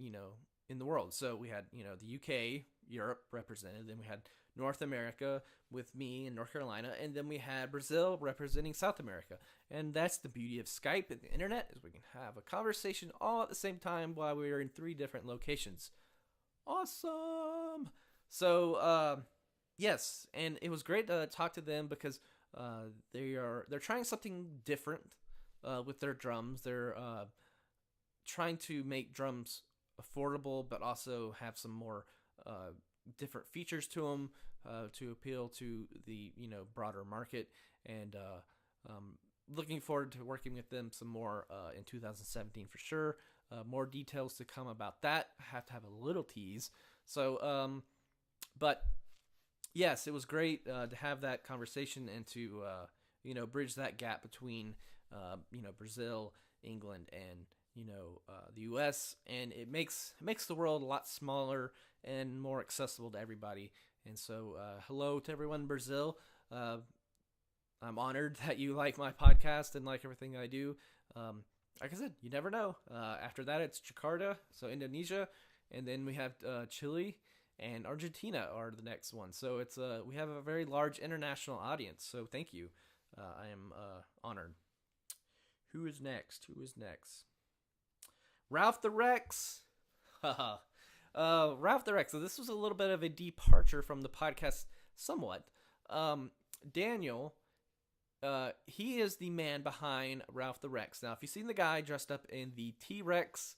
in the world. So we had, the UK, Europe represented, then we had North America with me in North Carolina, and then we had Brazil representing South America. And that's the beauty of Skype and the internet, is we can have a conversation all at the same time while we are in 3 different locations. Awesome. So yes, and it was great to talk to them because they're trying something different with their drums. They're trying to make drums affordable, but also have some more different features to them to appeal to the broader market. And looking forward to working with them some more in 2017 for sure. More details to come about that. I have to have a little tease. So, but yes, it was great to have that conversation and to bridge that gap between Brazil, England, and the U.S. And it makes the world a lot smaller and more accessible to everybody. And so, hello to everyone in Brazil. I'm honored that you like my podcast and like everything I do. Like I said, you never know. After that, it's Jakarta, so Indonesia, and then we have Chile and Argentina are the next one. So it's we have a very large international audience. So thank you. I am honored. Who is next? Ralph the Rex. Ralph the Rex. So this was a little bit of a departure from the podcast, somewhat. Daniel. He is the man behind Ralph the Rex. Now, if you've seen the guy dressed up in the T-Rex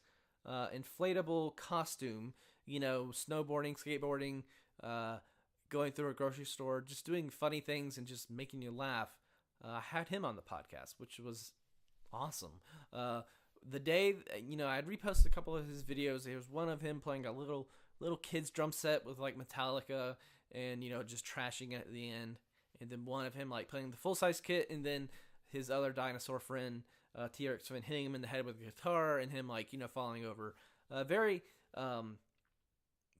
inflatable costume, snowboarding, skateboarding, going through a grocery store, just doing funny things and just making you laugh, I had him on the podcast, which was awesome. The day, I'd reposted a couple of his videos. There was one of him playing a little kid's drum set with like Metallica and, just trashing it at the end. And then one of him like playing the full-size kit, and then his other dinosaur friend, T-Rex friend, hitting him in the head with a guitar, and him like falling over. Very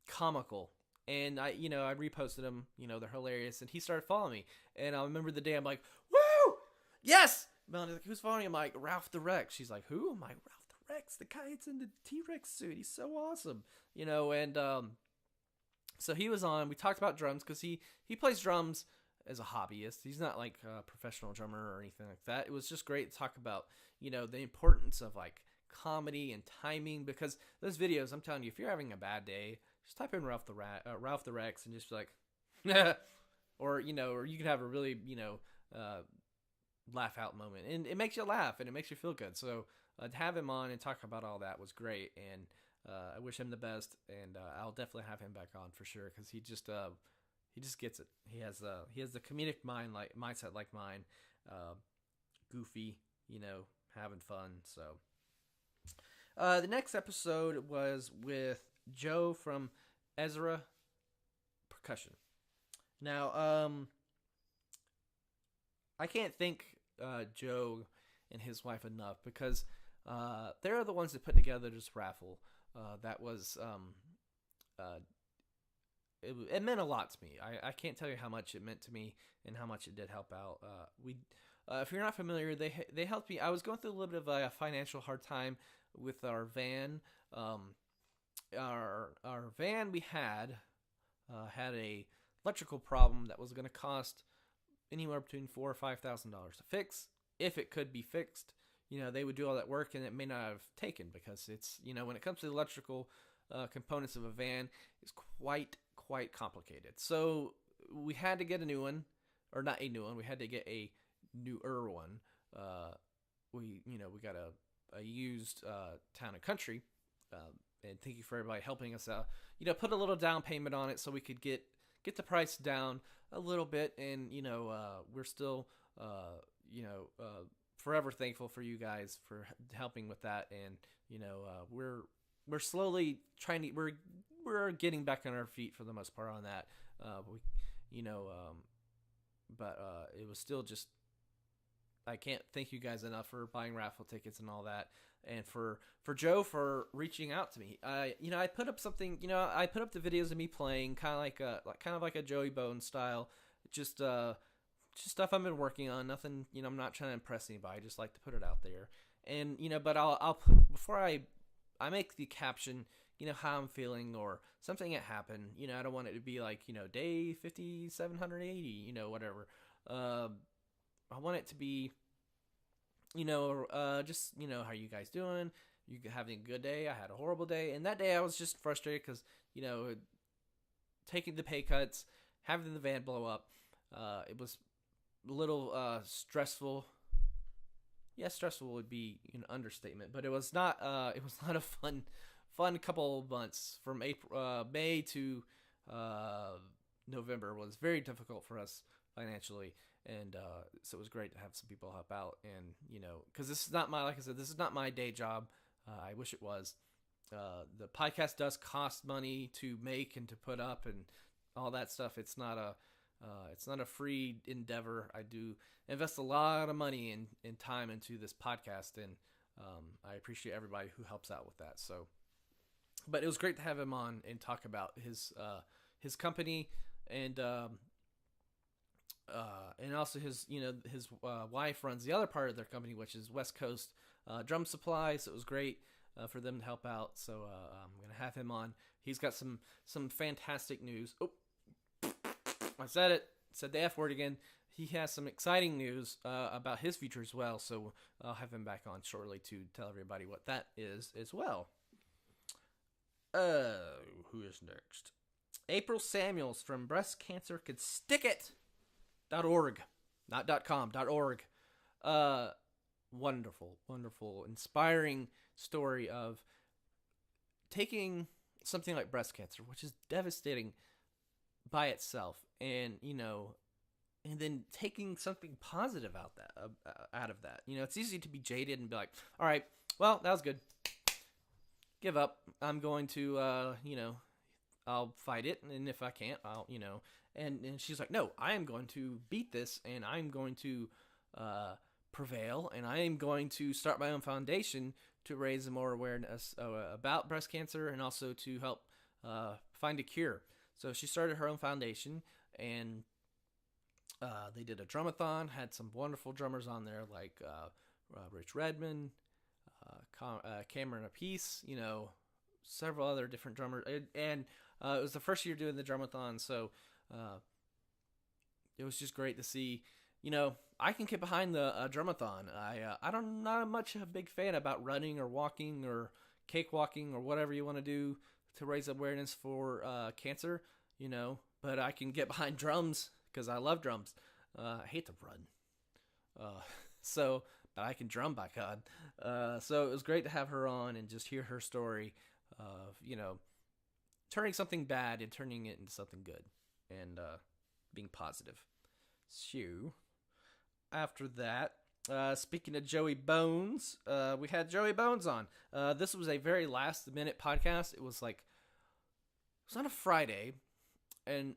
comical. And I reposted them. They're hilarious, and he started following me. And I remember the day I'm like, woo, yes. Melanie's like, who's following you? I'm like, Ralph the Rex. She's like, who? I'm like, Ralph the Rex, the guy that's in the T-Rex suit. He's so awesome. And so he was on. We talked about drums because he plays drums as a hobbyist. He's not like a professional drummer or anything like that. It was just great to talk about, the importance of like comedy and timing, because those videos, I'm telling you, if you're having a bad day, just type in Ralph the Rex and just be like, or you could have a really, laugh out moment, and it makes you laugh and it makes you feel good. So to have him on and talk about all that was great. And I wish him the best, and I'll definitely have him back on for sure, because he just gets it. He has the comedic mindset like mine, goofy, having fun. So the next episode was with Joe from Ezra Percussion. Now, I can't thank Joe and his wife enough, because they're the ones that put together this raffle. That was it meant a lot to me. I can't tell you how much it meant to me and how much it did help out. If you're not familiar, they helped me. I was going through a little bit of a financial hard time with our van. Our van we had a electrical problem that was going to cost anywhere between $4,000 or $5,000 to fix. If it could be fixed, they would do all that work, and it may not have taken, because it's, when it comes to the electrical components of a van, it's quite complicated. So we had to get a new one, or not a new one. We had to get a newer one. We got a used Town and Country, and thank you for everybody helping us out. Put a little down payment on it so we could get the price down a little bit, and we're still forever thankful for you guys for helping with that. And we're slowly trying to we're getting back on our feet for the most part on that. But it was still just, I can't thank you guys enough for buying raffle tickets and all that, and for Joe for reaching out to me. I put up something. I put up the videos of me playing, kind of like a Joey Bone style, just stuff I've been working on. Nothing. I'm not trying to impress anybody. I just like to put it out there. And but I'll before I I make the caption, how I'm feeling or something that happened. I don't want it to be like, day 5780, whatever. I want it to be, just, how you guys doing? You having a good day? I had a horrible day. And that day I was just frustrated because, taking the pay cuts, having the van blow up, it was a little stressful. Yeah, stressful would be an understatement, but it was not. It was not a fun couple of months from May to November was very difficult for us financially, and so it was great to have some people help out. And because this is not like I said, this is not my day job. I wish it was. The podcast does cost money to make and to put up and all that stuff. It's not a free endeavor. I do invest a lot of money and time into this podcast, and I appreciate everybody who helps out with that. So, but it was great to have him on and talk about his company and also his wife runs the other part of their company, which is West Coast Drum Supply. So it was great for them to help out. So I'm gonna have him on. He's got some fantastic news. Oh, I said it. Said the F word again. He has some exciting news about his future as well. So I'll have him back on shortly to tell everybody what that is as well. Who is next? April Samuels from Breast Cancer Could Stick It.org. Not .com, .org. Wonderful, inspiring story of taking something like breast cancer, which is devastating by itself, and and then taking something positive out of that. It's easy to be jaded and be like, all right, well, that was good. Give up. I'm going to, I'll fight it, and if I can't, I'll, and she's like, no, I am going to beat this, and I'm going to prevail, and I am going to start my own foundation to raise more awareness about breast cancer and also to help find a cure. So she started her own foundation, and they did a drumathon, had some wonderful drummers on there like Rich Redmond, Cameron Apiece, several other different drummers. And it was the first year doing the drumathon, so it was just great to see. I can get behind the drumathon. I'm not much of a big fan about running or walking or cakewalking or whatever you want to do to raise awareness for cancer, but I can get behind drums because I love drums. I hate to run. But I can drum, by God. So it was great to have her on and just hear her story of, turning something bad and turning it into something good and being positive. So, after that, speaking of Joey Bones, we had Joey Bones on. This was a very last-minute podcast. It was on a Friday, and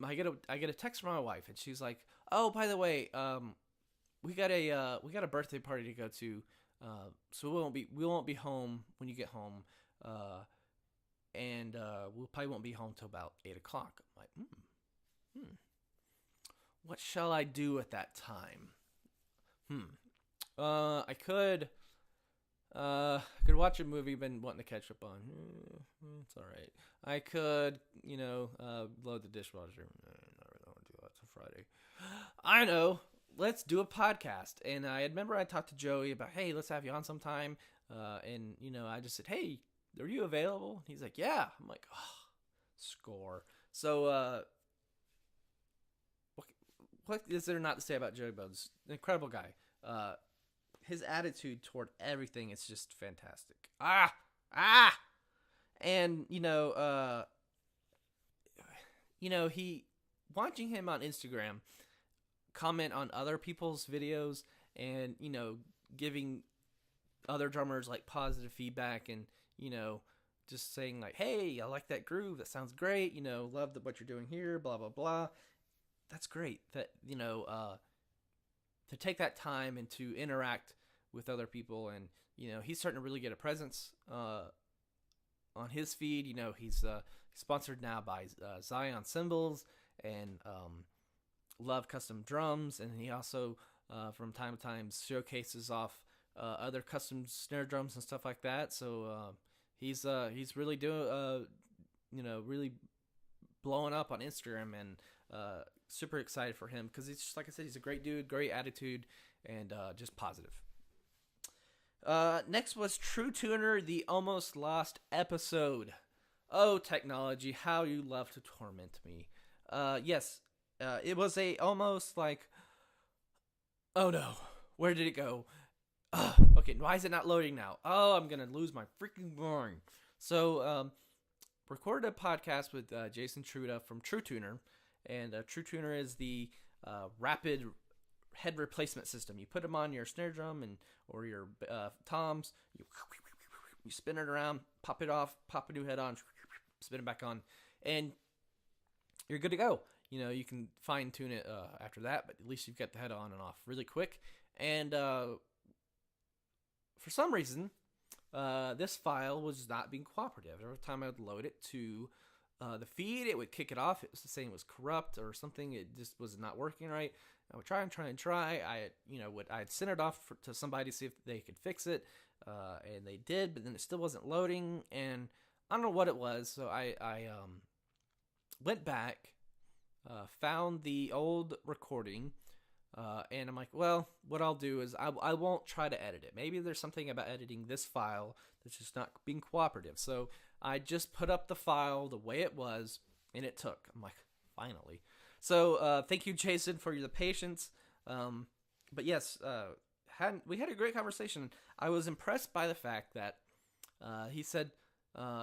I get a text from my wife, and she's like, "Oh, by the way, we got a birthday party to go to, so we won't be home when you get home, and we probably won't be home till about 8 o'clock." I'm like, what shall I do at that time? I could watch a movie I've been wanting to catch up on. It's all right. I could, load the dishwasher. I really don't want to do that. It's a Friday. I know. Let's do a podcast. And I remember I talked to Joey about, hey, let's have you on sometime. And I just said, hey, are you available? He's like, yeah. I'm like, oh, score. So, what is there not to say about Joey Bones? An incredible guy. His attitude toward everything is just fantastic. And he watching him on Instagram comment on other people's videos and giving other drummers like positive feedback and just saying like, hey, I like that groove, that sounds great, love what you're doing here, blah blah blah. That's great that to take that time and to interact with other people, and he's starting to really get a presence on his feed. He's sponsored now by Zion Cymbals and Love Custom Drums, and he also from time to time showcases off other custom snare drums and stuff like that. So he's really doing really blowing up on Instagram, and super excited for him because he's just, like I said, he's a great dude, great attitude, and just positive. Next was True Tuner, the almost lost episode. Oh, technology, how you love to torment me. Yes, it was a almost like, oh no, where did it go? Okay, why is it not loading now? Oh, I'm gonna lose my freaking mind. So, recorded a podcast with Jason Truda from True Tuner, and True Tuner is the rapid head replacement system. You put them on your snare drum or your toms, you spin it around, pop it off, pop a new head on, spin it back on, and you're good to go. You can fine tune it after that, but at least you've got the head on and off really quick. And for some reason, this file was not being cooperative. Every time I would load it to the feed, it would kick it off. It was saying it was corrupt or something. It just was not working right. I would try. I'd send it off to somebody to see if they could fix it, and they did, but then it still wasn't loading, and I don't know what it was. So I went back, found the old recording, and I'm like, well, what I'll do is I won't try to edit it. Maybe there's something about editing this file that's just not being cooperative. So I just put up the file the way it was, and it took. I'm like, finally. So thank you, Jason, for the patience. But yes, we had a great conversation. I was impressed by the fact that he said,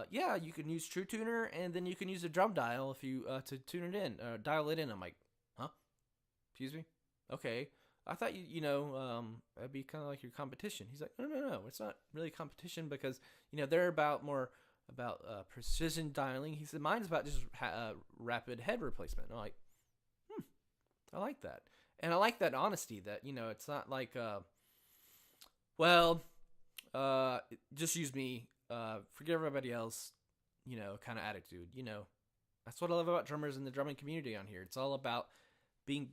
yeah, you can use True Tuner, and then you can use a drum dial if you to tune it in, dial it in. I'm like, huh? Excuse me? Okay. I thought that'd be kind of like your competition. He's like, no, it's not really competition because they're more about precision dialing. He said mine's about just rapid head replacement. And I'm like, I like that, and I like that honesty. That it's not like, just use me, forget everybody else, kind of attitude. That's what I love about drummers in the drumming community on here. It's all about being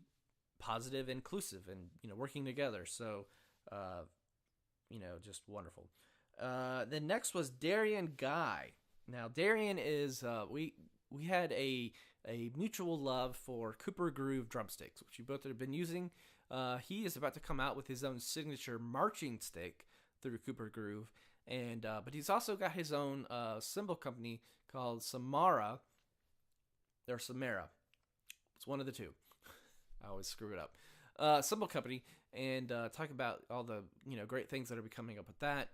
positive, inclusive, and working together. So, just wonderful. Then next was Darian Guy. Now Darian is we had a mutual love for Cooper Groove drumsticks, which we both have been using. He is about to come out with his own signature marching stick through Cooper Groove, and but he's also got his own cymbal company called Samara or Samara. It's one of the two. I always screw it up. Cymbal company, and talk about all the great things that are coming up with that.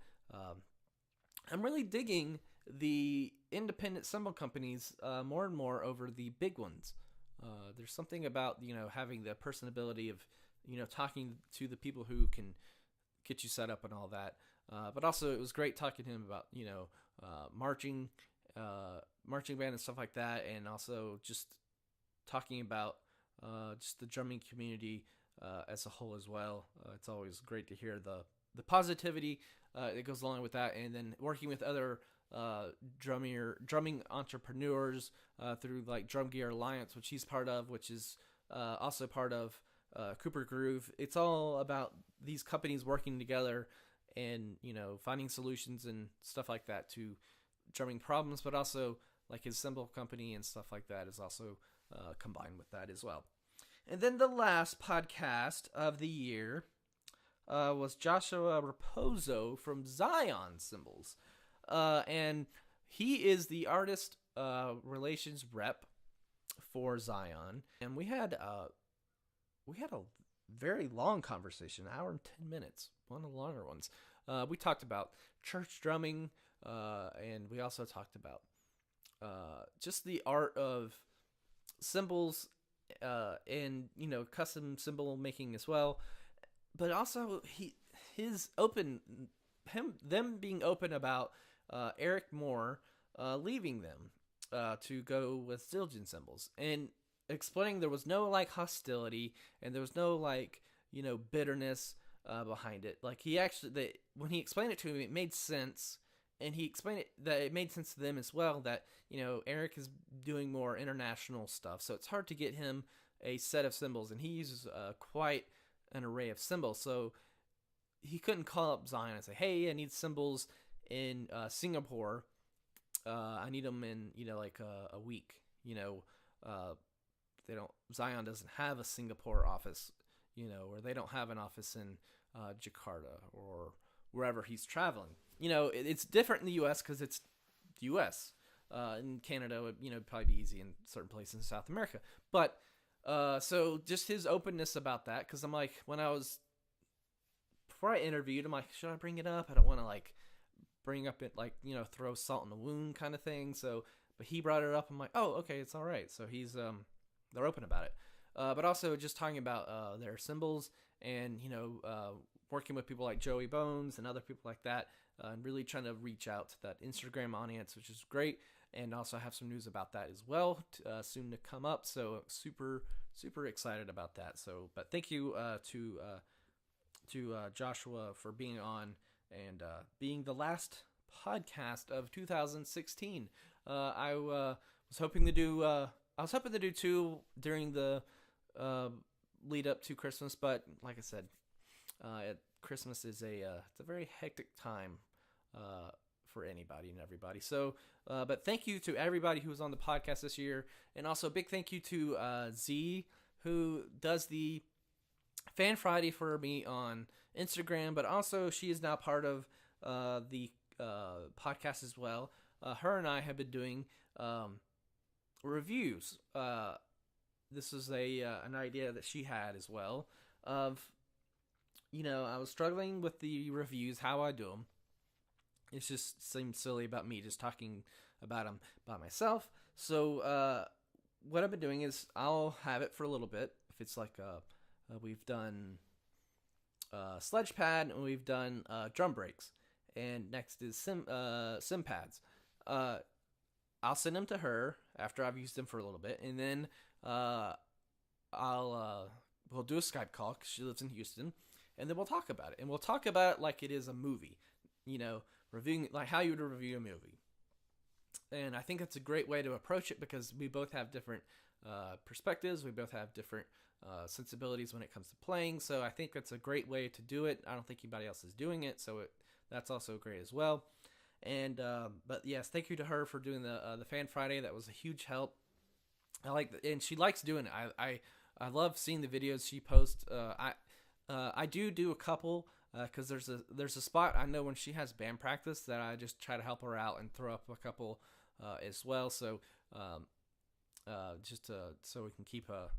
I'm really digging the independent cymbal companies more and more over the big ones. There's something about having the personability of talking to the people who can get you set up and all that. But also it was great talking to him about marching band and stuff like that, and also just talking about just the drumming community as a whole as well. It's always great to hear the positivity that goes along with that, and then working with other drumming entrepreneurs through like Drum Gear Alliance, which he's part of, which is also part of Cooper Groove. It's all about these companies working together and finding solutions and stuff like that to drumming problems, but also like his cymbal company and stuff like that is also combined with that as well. And then the last podcast of the year was Joshua Raposo from Zion Cymbals. And he is the artist relations rep for Zion. And we had a very long conversation, an hour and 10 minutes, one of the longer ones. We talked about church drumming, and we also talked about just the art of cymbals and custom cymbal making as well. But also them being open about Eric Moore leaving them to go with Zildjian cymbals, and explaining there was no like hostility and there was no like bitterness behind it. Like when he explained it to me, it made sense, and he explained it that it made sense to them as well. That Eric is doing more international stuff, so it's hard to get him a set of cymbals, and he uses quite an array of cymbals. So he couldn't call up Zion and say, "Hey, I need cymbals in Singapore," I need them in, like a week. They don't. Zion doesn't have a Singapore office, or they don't have an office in Jakarta or wherever he's traveling. It's different in the U.S. because it's the U.S. In Canada, it'd probably be easy in certain places in South America. But so just his openness about that, because I'm like, before I interviewed, I'm like, should I bring it up? I don't want to like bring up it like throw salt in the wound kind of thing. So, but he brought it up. I'm like, oh, okay, it's all right. So they're open about it. But also just talking about their symbols and working with people like Joey Bones and other people like that, and really trying to reach out to that Instagram audience, which is great. And also have some news about that as well, soon to come up. So super, super excited about that. So, but thank you to Joshua for being on and being the last podcast of 2016. I was hoping to do two during the lead up to Christmas, but like I said, Christmas is it's a very hectic time for anybody and everybody. So, but thank you to everybody who was on the podcast this year, and also a big thank you to Z, who does the Fan Friday for me on Instagram, but also she is now part of the podcast as well. Her and I have been doing reviews. This is an idea that she had as well of, I was struggling with the reviews, how I do them. It just seemed silly about me just talking about them by myself. So what I've been doing is I'll have it for a little bit. If it's like we've done sledge pad and we've done drum breaks, and next is sim pads. I'll send them to her after I've used them for a little bit, and then we'll do a Skype call because she lives in Houston, and then we'll talk about it, and we'll talk about it like it is a movie, reviewing like how you would review a movie. And I think that's a great way to approach it because we both have different perspectives. We both have different sensibilities when it comes to playing. So I think that's a great way to do it. I don't think anybody else is doing it, so that's also great as well. And but yes, thank you to her for doing the Fan Friday. That was a huge help. And she likes doing it. I love seeing the videos she posts. I do a couple. Because there's a spot I know when she has band practice that I just try to help her out and throw up a couple as well. So so we can keep the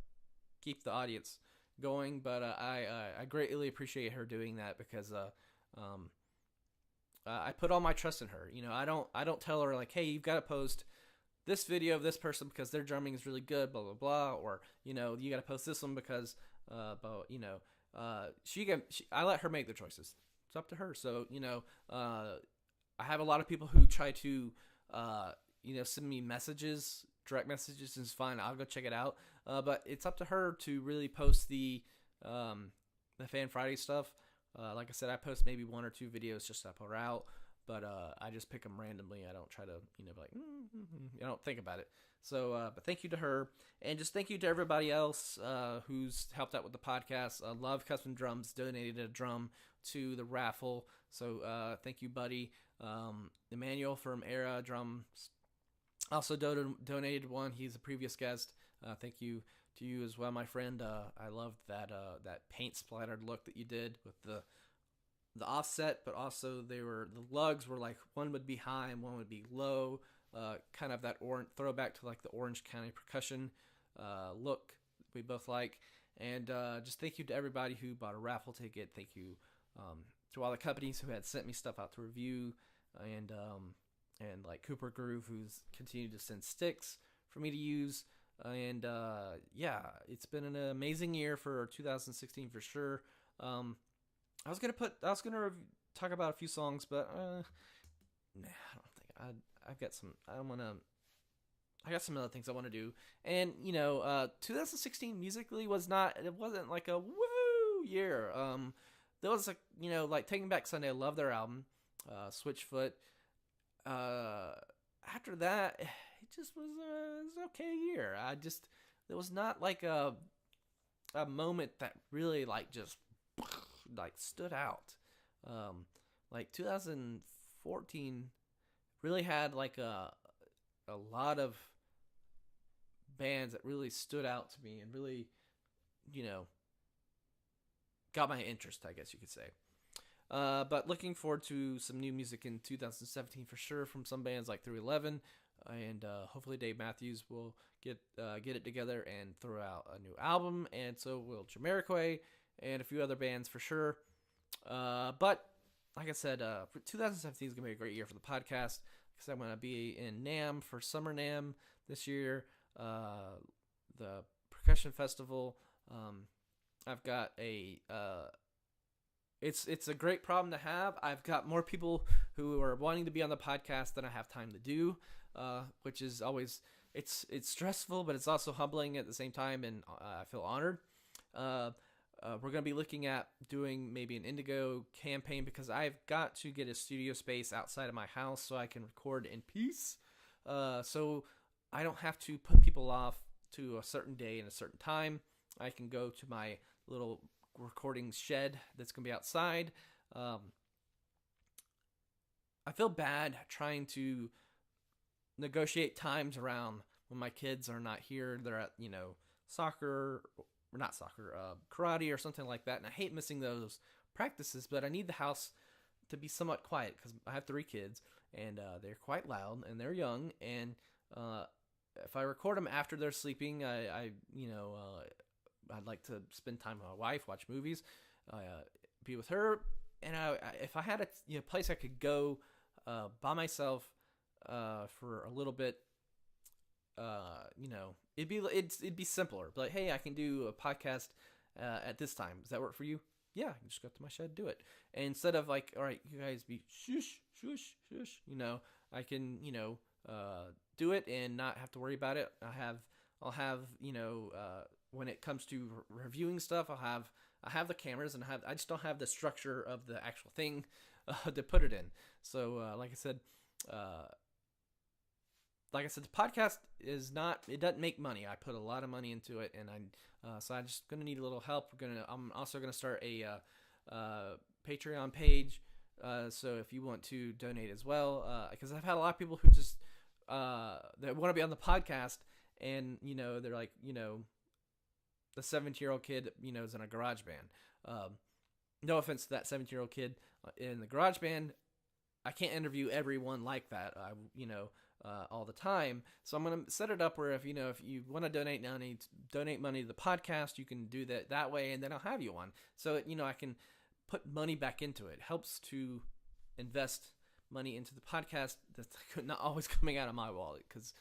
audience going. But I greatly appreciate her doing that because I put all my trust in her. I don't tell her like, hey, you've got to post this video of this person because their drumming is really good, blah blah blah, or you got to post this one because I let her make the choices. It's up to her. So, I have a lot of people who try to, send me messages, direct messages, and it's fine. I'll go check it out. But it's up to her to really post the Fan Friday stuff. Like I said, I post maybe 1 or 2 videos just to help her out. But I just pick them randomly. I don't try to, be like, I don't think about it. So, but thank you to her. And just thank you to everybody else who's helped out with the podcast. Love Custom Drums donated a drum to the raffle. So thank you, buddy. Emmanuel from Era Drums also donated one. He's a previous guest. Thank you to you as well, my friend. I loved that paint splattered look that you did with the offset, but also the lugs were like one would be high and one would be low, kind of that throwback to like the Orange County percussion look we both like. And just thank you to everybody who bought a raffle ticket. Thank you to all the companies who had sent me stuff out to review, and like Cooper Groove, who's continued to send sticks for me to use. And yeah, it's been an amazing year for 2016 for sure. I was gonna talk about a few songs, but nah, I don't think I've got some. I got some other things I want to do, and 2016 musically wasn't like a woo year. There was like Taking Back Sunday. I love their album, Switchfoot. After that, it just was an okay year. There was not like a moment that really like just like stood out. Like 2014 really had like a lot of bands that really stood out to me and really, got my interest, I guess you could say. But looking forward to some new music in 2017 for sure from some bands like 311, and hopefully Dave Matthews will get it together and throw out a new album, and so will Jamiroquai and a few other bands for sure. But like I said, 2017 is gonna be a great year for the podcast because I'm gonna be in NAMM for Summer NAMM this year, the percussion festival. I've got a it's a great problem to have. I've got more people who are wanting to be on the podcast than I have time to do, which is always it's stressful, but it's also humbling at the same time, and I feel honored. We're going to be looking at doing maybe an Indigo campaign because I've got to get a studio space outside of my house so I can record in peace. So I don't have to put people off to a certain day and a certain time. I can go to my little recording shed that's going to be outside. I feel bad trying to negotiate times around when my kids are not here. They're at, karate or something like that. And I hate missing those practices, but I need the house to be somewhat quiet because I have 3 kids and they're quite loud and they're young. And if I record them after they're sleeping, I'd like to spend time with my wife, watch movies, be with her. And if I had a place I could go by myself for a little bit, it'd be simpler. But hey, I can do a podcast at this time. Does that work for you? Yeah, I can just go to my shed and do it. And instead of like, all right, you guys be shush, shush, shush, I can, do it and not have to worry about it. I'll have, when it comes to reviewing stuff, I have the cameras and I just don't have the structure of the actual thing to put it in. So, like I said, the podcast it doesn't make money. I put a lot of money into it, and so I'm just gonna need a little help. I'm also gonna start a Patreon page. So if you want to donate as well, because I've had a lot of people who just that want to be on the podcast, and they're like, the 17-year-old kid, is in a garage band. No offense to that 17-year-old kid in the garage band. I can't interview everyone like that, all the time. So I'm going to set it up where if you want to donate money to the podcast, you can do that way, and then I'll have you on. So, I can put money back into it. It helps to invest money into the podcast that's not always coming out of my wallet because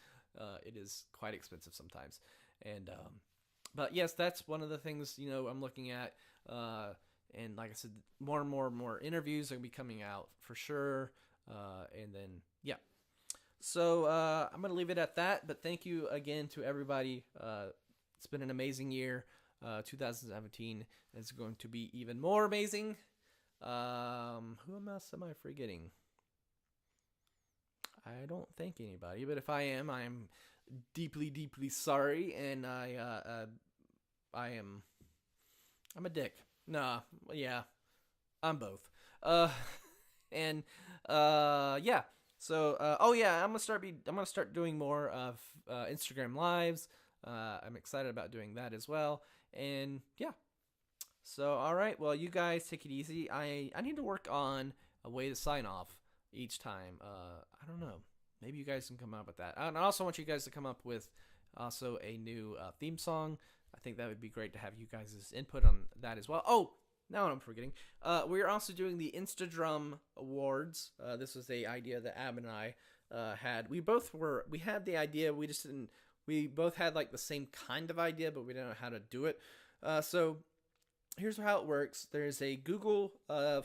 it is quite expensive sometimes. And, but yes, that's one of the things, I'm looking at. And like I said, more and more interviews are going to be coming out for sure. And then, yeah. So I'm going to leave it at that. But thank you again to everybody. It's been an amazing year. 2017 is going to be even more amazing. Who else am I forgetting? I don't think anybody. But if I am, I'm deeply, deeply sorry. And I'm a dick. Nah, yeah, I'm both. Yeah. So, I'm gonna start doing more of Instagram lives. I'm excited about doing that as well. And yeah. So, all right. Well, you guys take it easy. I need to work on a way to sign off each time. I don't know. Maybe you guys can come up with that. And I also want you guys to come up with also a new theme song. I think that would be great to have you guys' input on that as well. Oh, now I'm forgetting. We're also doing the Instadrum Awards. This was a idea that Ab and I had. We had the idea. We both had like the same kind of idea, but we didn't know how to do it. So here's how it works. There's a Google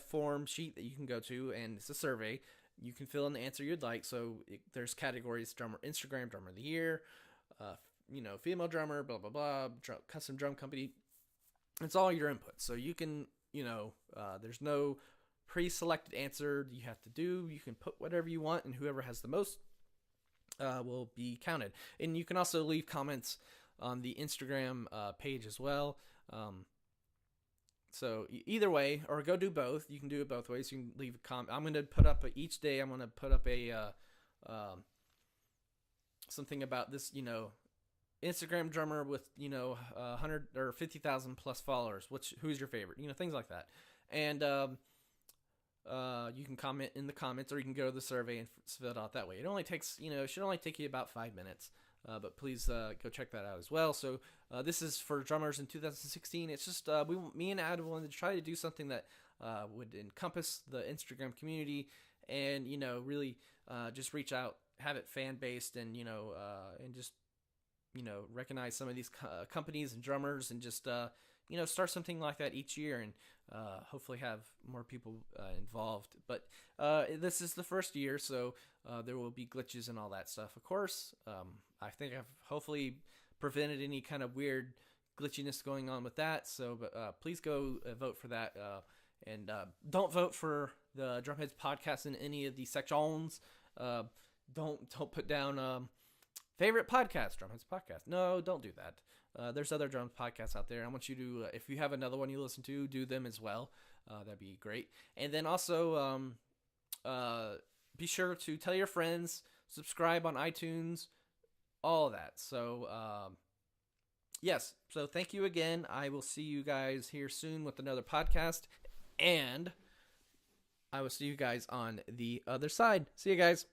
form sheet that you can go to, and it's a survey. You can fill in the answer you'd like. So there's categories: drummer, Instagram drummer of the year, female drummer, blah, blah, blah, custom drum company. It's all your input. So you can, there's no pre-selected answer you have to do. You can put whatever you want, and whoever has the most will be counted. And you can also leave comments on the Instagram page as well. So either way, or go do both. You can do it both ways. You can leave a comment. I'm going to put up each day. I'm going to put up a something about this, Instagram drummer with 100 or 50,000 plus followers. Who's your favorite? Things like that. And you can comment in the comments, or you can go to the survey and fill it out that way. It only takes it should only take you about 5 minutes. But please go check that out as well. So this is for drummers in 2016. It's just me and Adam wanted to try to do something that would encompass the Instagram community, and really just reach out, have it fan based, and and just recognize some of these companies and drummers, and just start something like that each year, and hopefully have more people involved. But this is the first year, so there will be glitches and all that stuff. Of course, I think I've hopefully prevented any kind of weird glitchiness going on with that. So, but please go vote for that, and don't vote for the Drumheads podcast in any of the sections. Don't put down favorite podcast, Drumheads podcast. No, don't do that. There's other drum podcasts out there. I want you to, if you have another one you listen to, do them as well. That'd be great. And then also, be sure to tell your friends, subscribe on iTunes, all of that. So, yes. So thank you again. I will see you guys here soon with another podcast, and I will see you guys on the other side. See you guys.